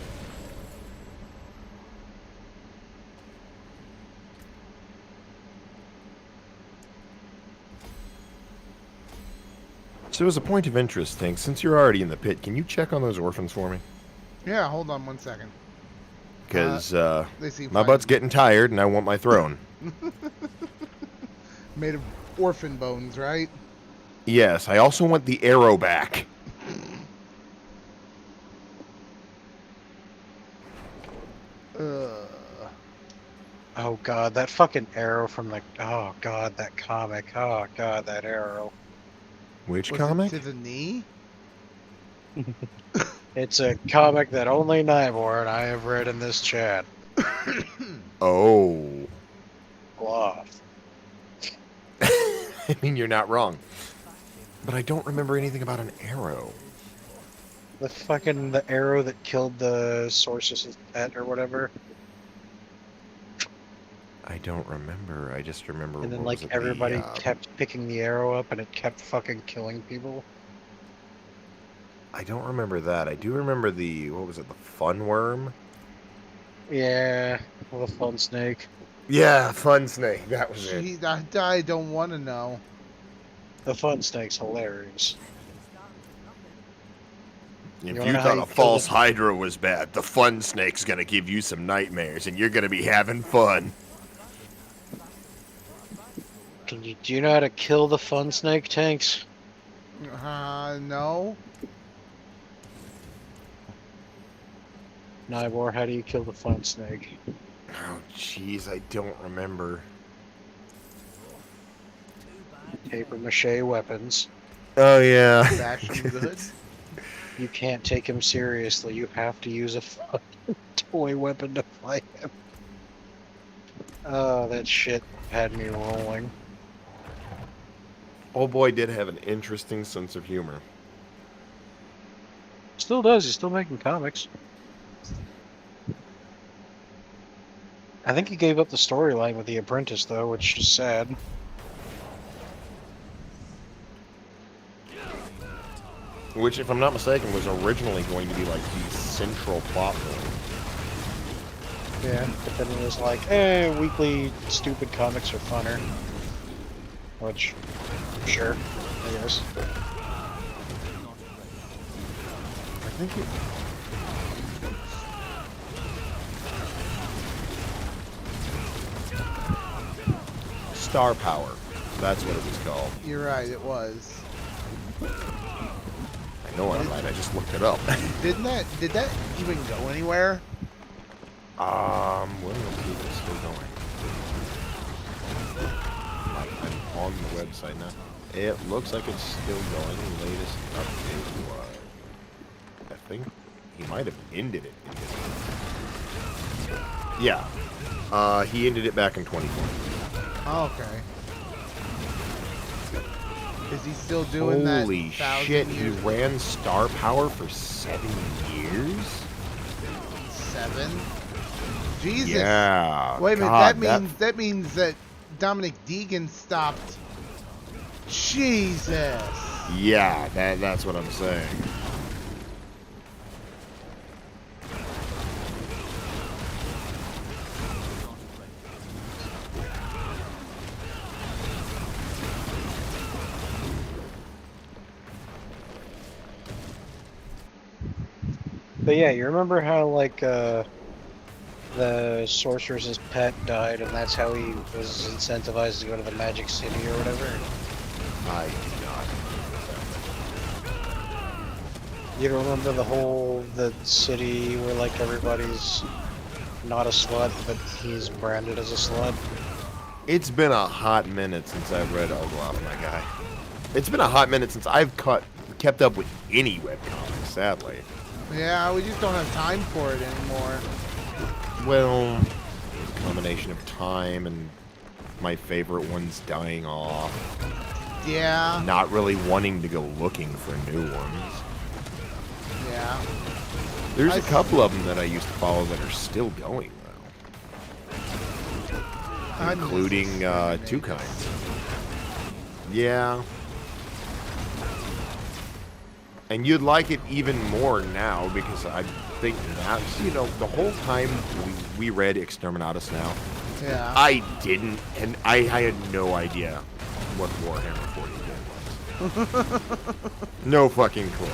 So as a point of interest, Think, since you're already in the pit, can you check on those orphans for me? Yeah, hold on 1 second. Because They seem my fine. butt's getting tired and I want my throne. Made of orphan bones, right? Yes, I also want the arrow back. Oh god, that fucking arrow from the... Oh god, that comic. Oh god, that arrow. Which Was comic? it to the knee? It's a comic that only Nybor and I have read in this chat. Oh. Cloth. I mean, you're not wrong. But I don't remember anything about an arrow. The arrow that killed the Sorceress's pet or whatever. I don't remember. I just remember. And then what was like it, everybody the, kept picking the arrow up and it kept fucking killing people. I don't remember that. I do remember the, what was it, the fun worm? Yeah, the fun snake. Yeah, fun snake. That was it. Gee, I don't want to know. The fun snake's hilarious. If You you wanna know how thought you a kill false the- hydra was bad, the fun snake's gonna give you some nightmares, and you're gonna be having fun. Do you know how to kill the fun snake, Tanks? No. Nybor, how do you kill the fun snake? Oh, jeez, I don't remember. Paper mache weapons. Oh, yeah. Bash him good. You can't take him seriously. You have to use a fucking toy weapon to fight him. Oh, that shit had me rolling. Old boy did have an interesting sense of humor. Still does. He's still making comics. I think he gave up the storyline with The Apprentice, though, which is sad. Which, if I'm not mistaken, was originally going to be like the central plot point. Yeah, but then it was like, weekly stupid comics are funner. Which, sure, I guess. I think it... Star Power. That's what it was called. You're right, it was. I know I'm right, I just looked it up. Did that even go anywhere? Well, let's see if it's still going. I'm on the website now. It looks like it's still going. The latest update was... I think he might have ended it. Yeah. He ended it back in 2020. Oh, okay. Is he still doing that? Holy shit, he ran Star Power for 7 years? 7? Jesus. Yeah. Wait a minute, God, that means that Dominic Deegan stopped. Jesus. Yeah, that's what I'm saying. But yeah, you remember how, like, the sorceress's pet died, and that's how he was incentivized to go to the Magic City or whatever? I do not. You don't remember the city where, like, everybody's not a slut, but he's branded as a slut? It's been a hot minute since I've read Ogloff, my guy. It's been a hot minute since I've kept up with any webcomics, sadly. Yeah, we just don't have time for it anymore. Well, it's a combination of time and my favorite ones dying off. Yeah. Not really wanting to go looking for new ones. Yeah. There's a couple of them that I used to follow that are still going, though. Including two kinds. Yeah. And you'd like it even more now because I think now, you know, the whole time we read Exterminatus Now, Yeah. I didn't, and I had no idea what Warhammer 40K was. No fucking clue.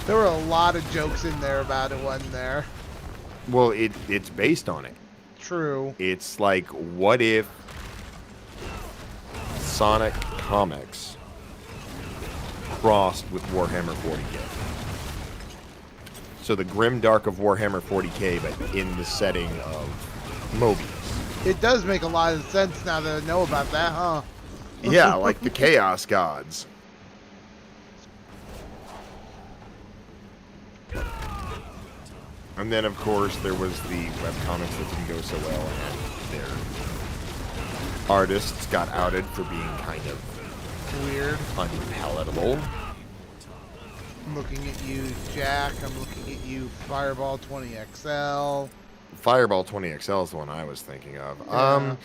There were a lot of jokes in there about it, wasn't there? Well, it's based on it. True. It's like, what if Sonic Comics crossed with Warhammer 40K? So the grim dark of Warhammer 40K, but in the setting of Mobius. It does make a lot of sense now that I know about that, huh? Yeah, like the Chaos Gods. And then, of course, there was the webcomics that didn't go so well, and their artists got outed for being kind of Weird. unpalatable. I'm looking at you, Jack. I'm looking at you, Fireball 20XL. Fireball 20XL is the one I was thinking of. Yeah.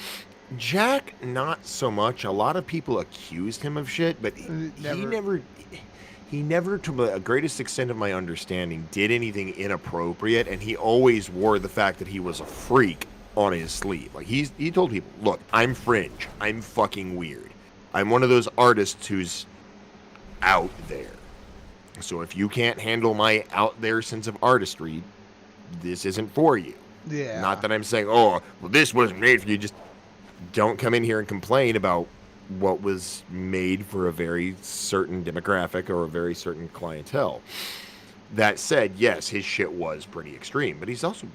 Jack, not so much. A lot of people accused him of shit, but he never, to the greatest extent of my understanding, did anything inappropriate, and he always wore the fact that he was a freak on his sleeve. Like, he told people, look, I'm fringe. I'm fucking weird. I'm one of those artists who's out there. So if you can't handle my out there sense of artistry, this isn't for you. Yeah. Not that I'm saying, oh, well, this wasn't made for you. Just don't come in here and complain about what was made for a very certain demographic or a very certain clientele. That said, yes, his shit was pretty extreme, but he was also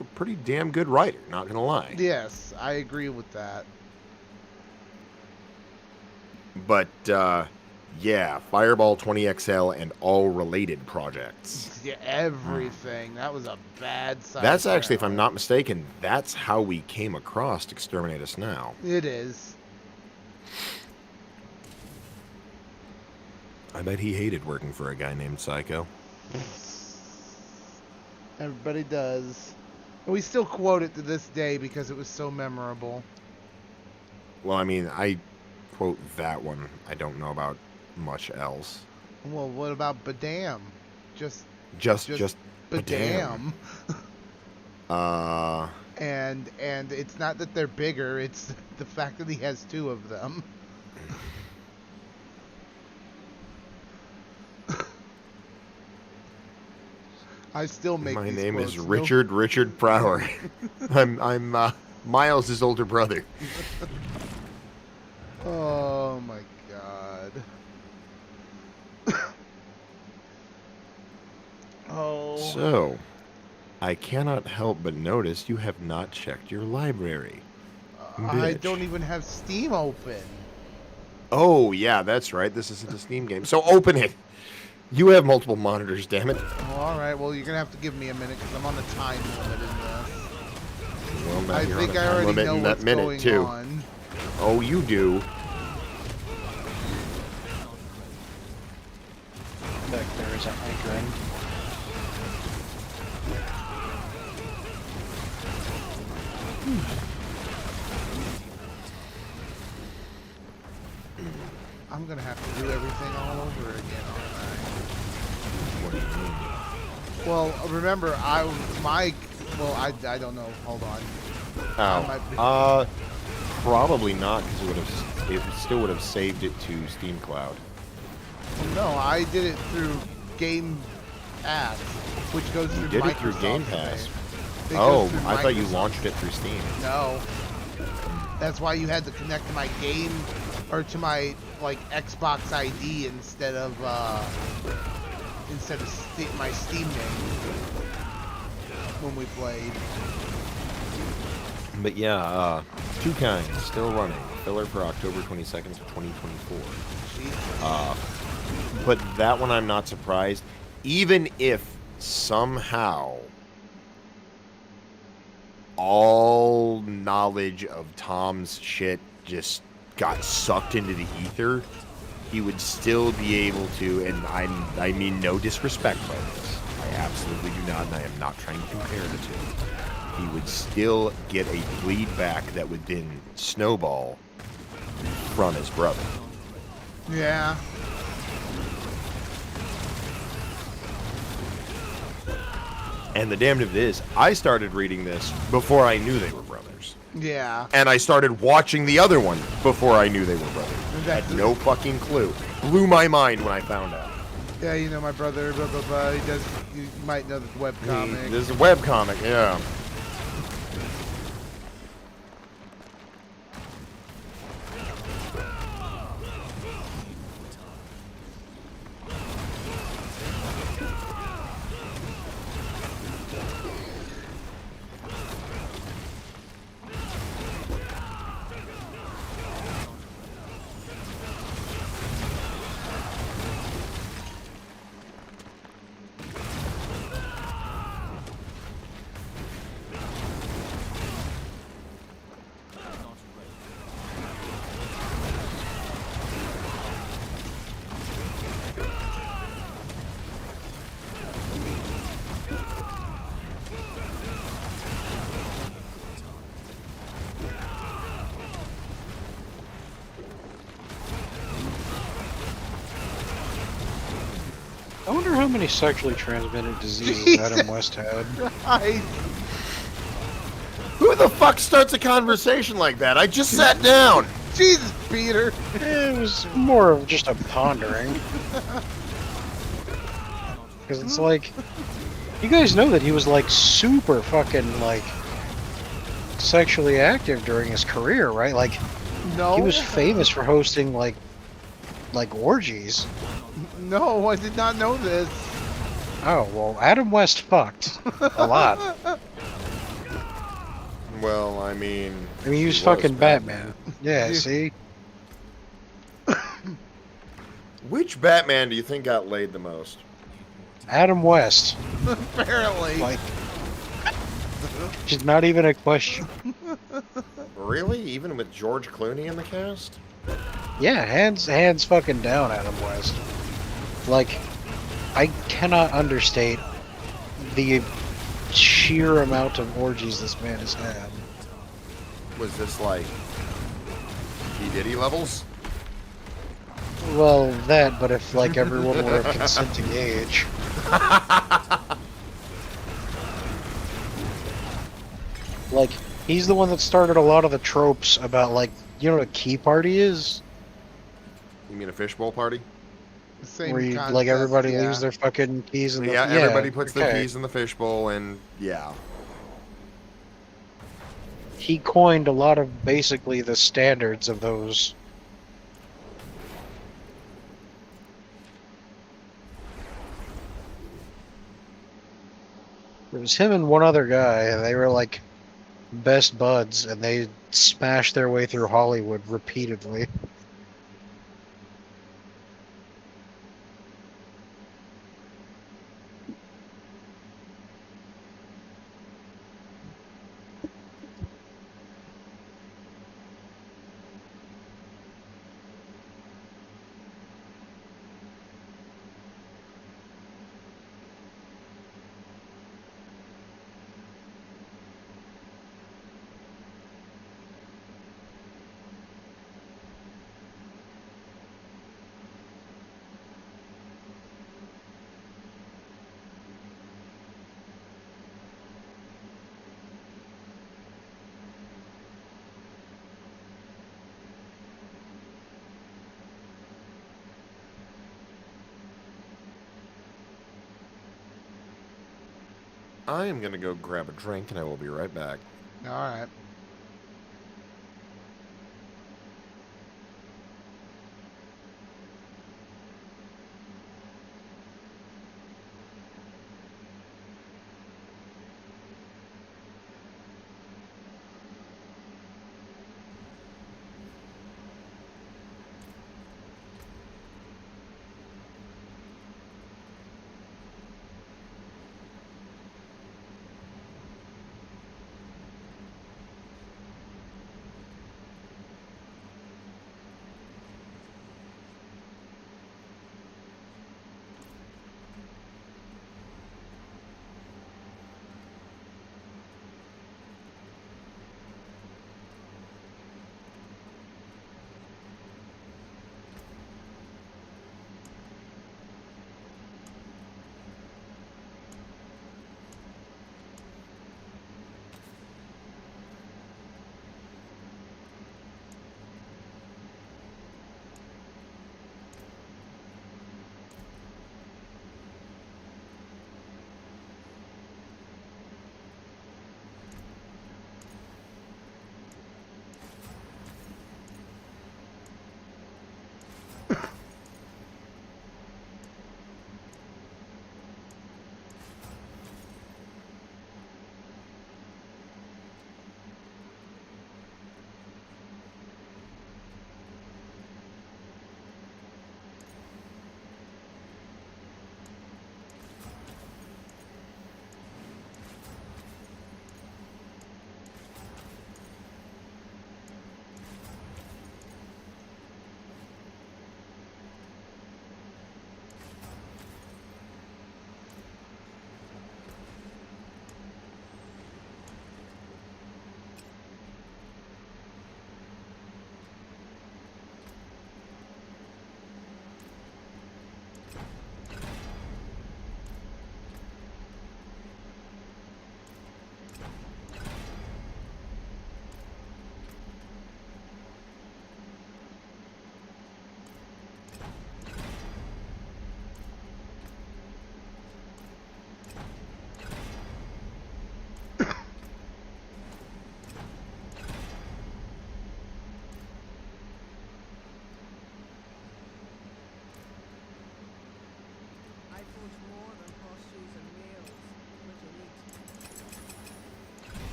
a pretty damn good writer, not gonna lie. Yes, I agree with that. But yeah, Fireball 20XL and all related projects. Yeah, everything. That was a bad side. That's actually, if I'm not mistaken, that's how we came across Exterminatus Now. It is. I bet he hated working for a guy named Psycho. Everybody does. And we still quote it to this day because it was so memorable. Well, I mean, I quote that one. I don't know about much else. Well, what about Badam? Just Just Badam. Uh, And it's not that they're bigger, it's the fact that he has two of them. I still make my these name quotes. is No- Richard Prower. I'm Miles' older brother. Oh my god. Oh. So, I cannot help but notice you have not checked your library. I bitch. don't even have Steam open. Oh, yeah, that's right. This isn't a Steam game. So open it. You have multiple monitors, damn it. Oh, alright, well, you're gonna have to give me a minute because I'm on the time limit in this. Well, now I you're think on a I time already limit know in what's that minute, going too. on. Oh, you do. Back there is a hydrant. I'm gonna have to do everything all over again, What do you mean? Well, remember, I don't know. Hold on. I might be- Probably not, because it still would have saved it to Steam Cloud. No, I did it through Game Pass, which goes through did Microsoft. it through Game today. Pass? It goes Oh, through I thought you Microsoft. launched it through Steam. No. That's why you had to connect to my game or to my like Xbox ID instead of my Steam name when we played. But yeah, Two Kinds still running. Filler for October 22nd of 2024. Jesus. But that one I'm not surprised. Even if somehow all knowledge of Tom's shit just got sucked into the ether, he would still be able to, and I mean no disrespect by this. I absolutely do not, and I am not trying to compare the two. He would still get a bleed back that would then snowball from his brother. Yeah. And the damned of it is, I started reading this before I knew they were brothers. Yeah. And I started watching the other one before I knew they were brothers. That's Had no fucking clue. Blew my mind when I found out. Yeah, you know my brother, blah blah blah. He does. You might know the webcomic. This is a webcomic, yeah. I wonder how many sexually transmitted diseases Adam West had. I Who the fuck starts a conversation like that? I just sat down. Jesus, Peter. It was more of just a pondering. Because it's like, you guys know that he was like super fucking like sexually active during his career, right? Like No. he was famous for hosting like orgies. No, I did not know this. Oh well, Adam West fucked a lot. Well, I mean, He was he fucking Batman. Yeah, see? Which Batman do you think got laid the most? Adam West. Apparently. Like, just not even a question. Really? Even with George Clooney in the cast? Yeah, hands fucking down, Adam West. Like, I cannot understate the sheer amount of orgies this man has had. Was this like P. Diddy levels? Well, that, but if like everyone were of consenting age. Like, he's the one that started a lot of the tropes about, like, you know what a key party is? You mean a fishbowl party? The same Where you, concept, like, everybody yeah. leaves their fucking keys in the... Yeah, everybody puts their okay. keys in the fishbowl, and yeah. He coined a lot of, basically, the standards of those. It was him and one other guy, and they were, like, best buds, and they smashed their way through Hollywood repeatedly. I am gonna go grab a drink, and I will be right back. All right.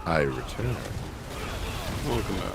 I return. Welcome back.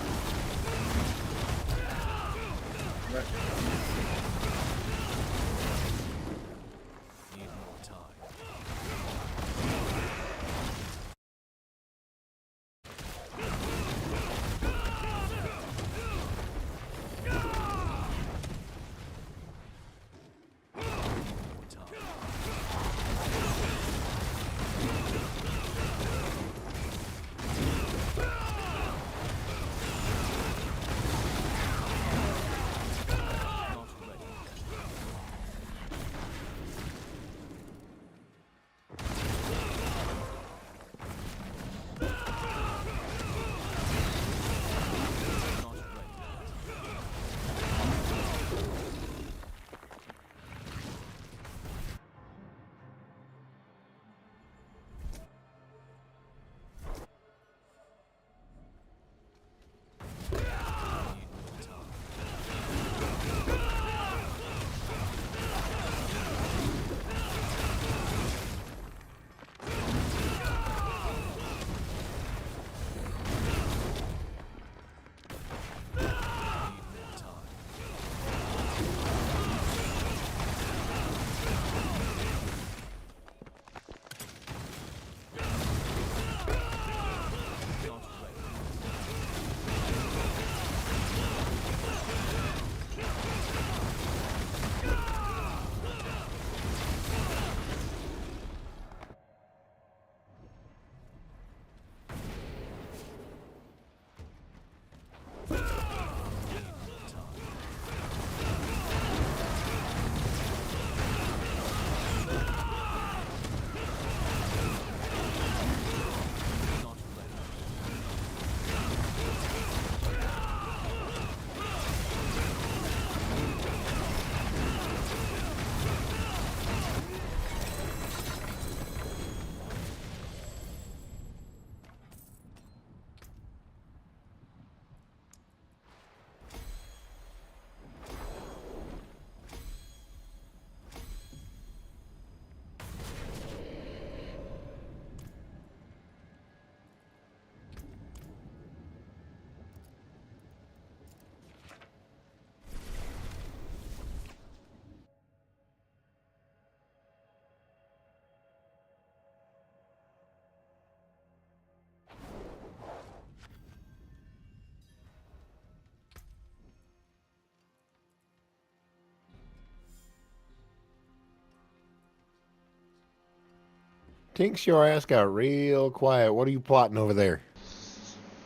Tinks, your ass got real quiet. What are you plotting over there?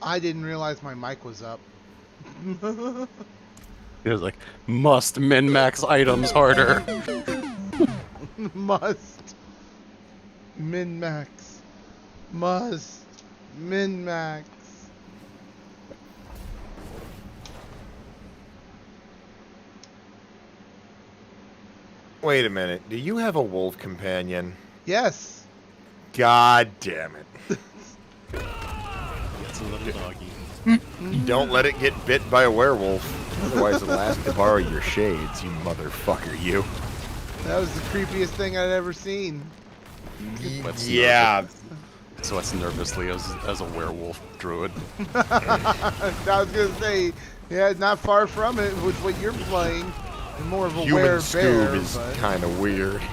I didn't realize my mic was up. It was like, must min-max items harder. Must min-max. Must min-max. Wait a minute. Do you have a wolf companion? Yes. God damn it. It's a little doggy. Don't let it get bit by a werewolf. Otherwise it'll ask to borrow your shades, you motherfucker, you. That was the creepiest thing I'd ever seen. Yeah. Sweats nervously as a werewolf druid. I was gonna say, yeah, not far from it with what you're playing. More of a Human werebear, Scoob is but kind of weird.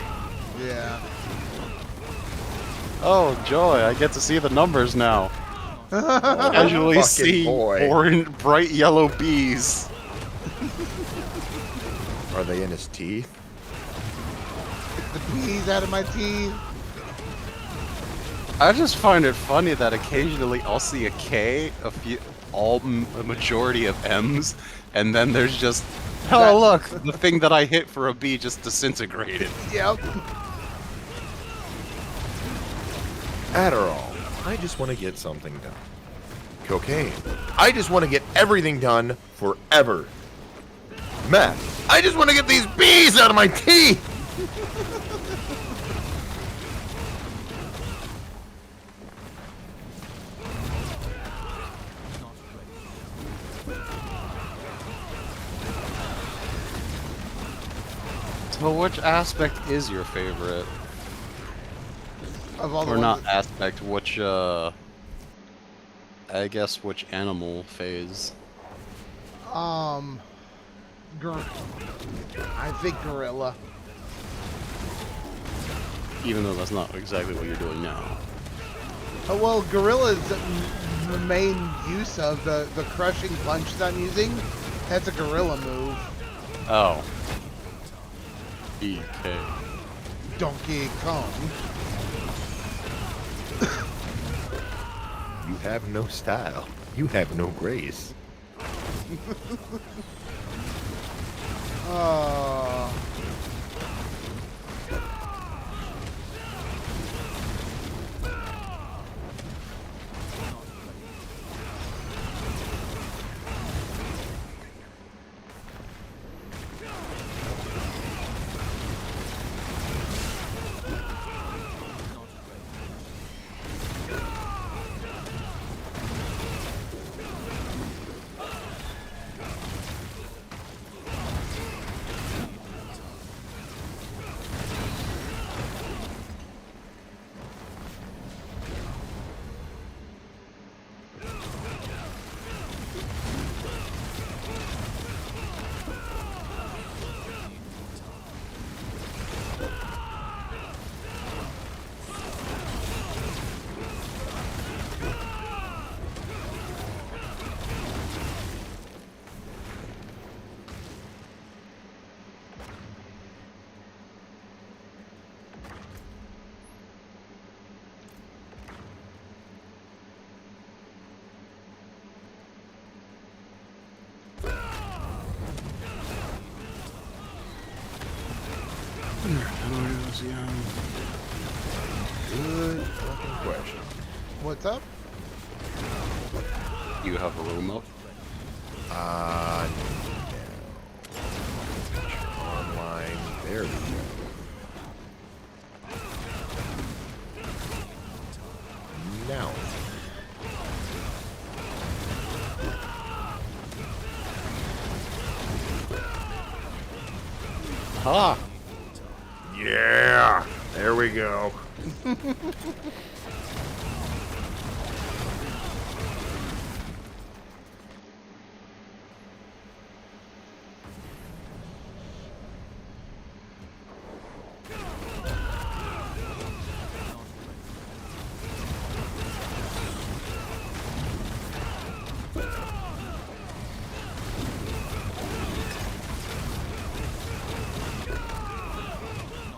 yeah. Oh, joy, I get to see the numbers now. Casually fucking see boy. orange, bright yellow bees. Are they in his teeth? The bees out of my teeth. I just find it funny that occasionally I'll see a K, a majority of M's, and then there's just, oh look, the thing that I hit for a B just disintegrated. Yep. Adderall. I just want to get something done. Cocaine. I just want to get everything done forever. Meth. I just want to get these bees out of my teeth! So which aspect is your favorite? Of all the Or ones not aspect, which I guess which animal phase? I think gorilla. Even though that's not exactly what you're doing now. Oh, well, gorilla's main use of the crushing punch that I'm using, that's a gorilla move. Oh. DK. Donkey Kong. You have no style. You have no grace. Oh. Good fucking question. What's up? You have a room up? No. Online. There we go. Now. Ha! Yeah. There we go.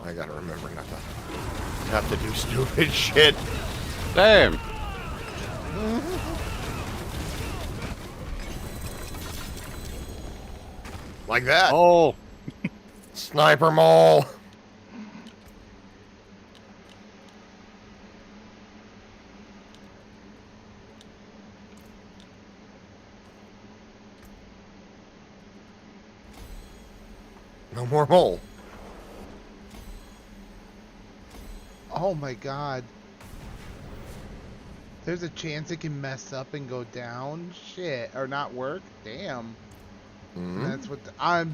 I gotta remember not to do stupid shit. Damn! Like that. Oh! Sniper mole. No more mole. Oh my god. There's a chance it can mess up and go down? Shit. Or not work? Damn. That's what I'm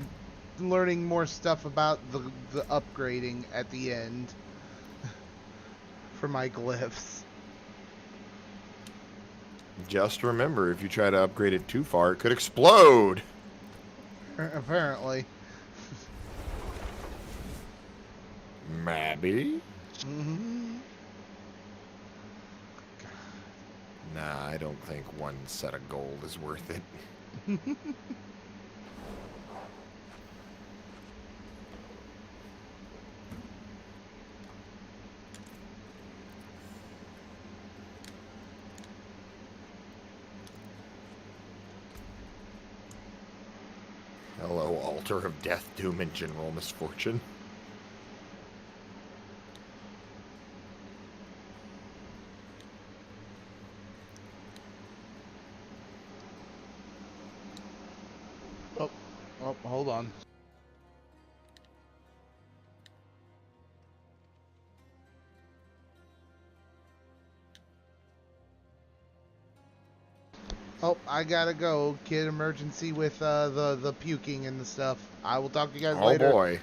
learning more stuff about the upgrading at the end for my glyphs. Just remember, if you try to upgrade it too far, it could explode. Apparently. Maybe? Mm-hmm. Nah, I don't think one set of gold is worth it. Hello, Altar of Death, Doom, and General Misfortune. Oh, hold on. Oh, I gotta go. Kid emergency with the puking and the stuff. I will talk to you guys Oh later. boy.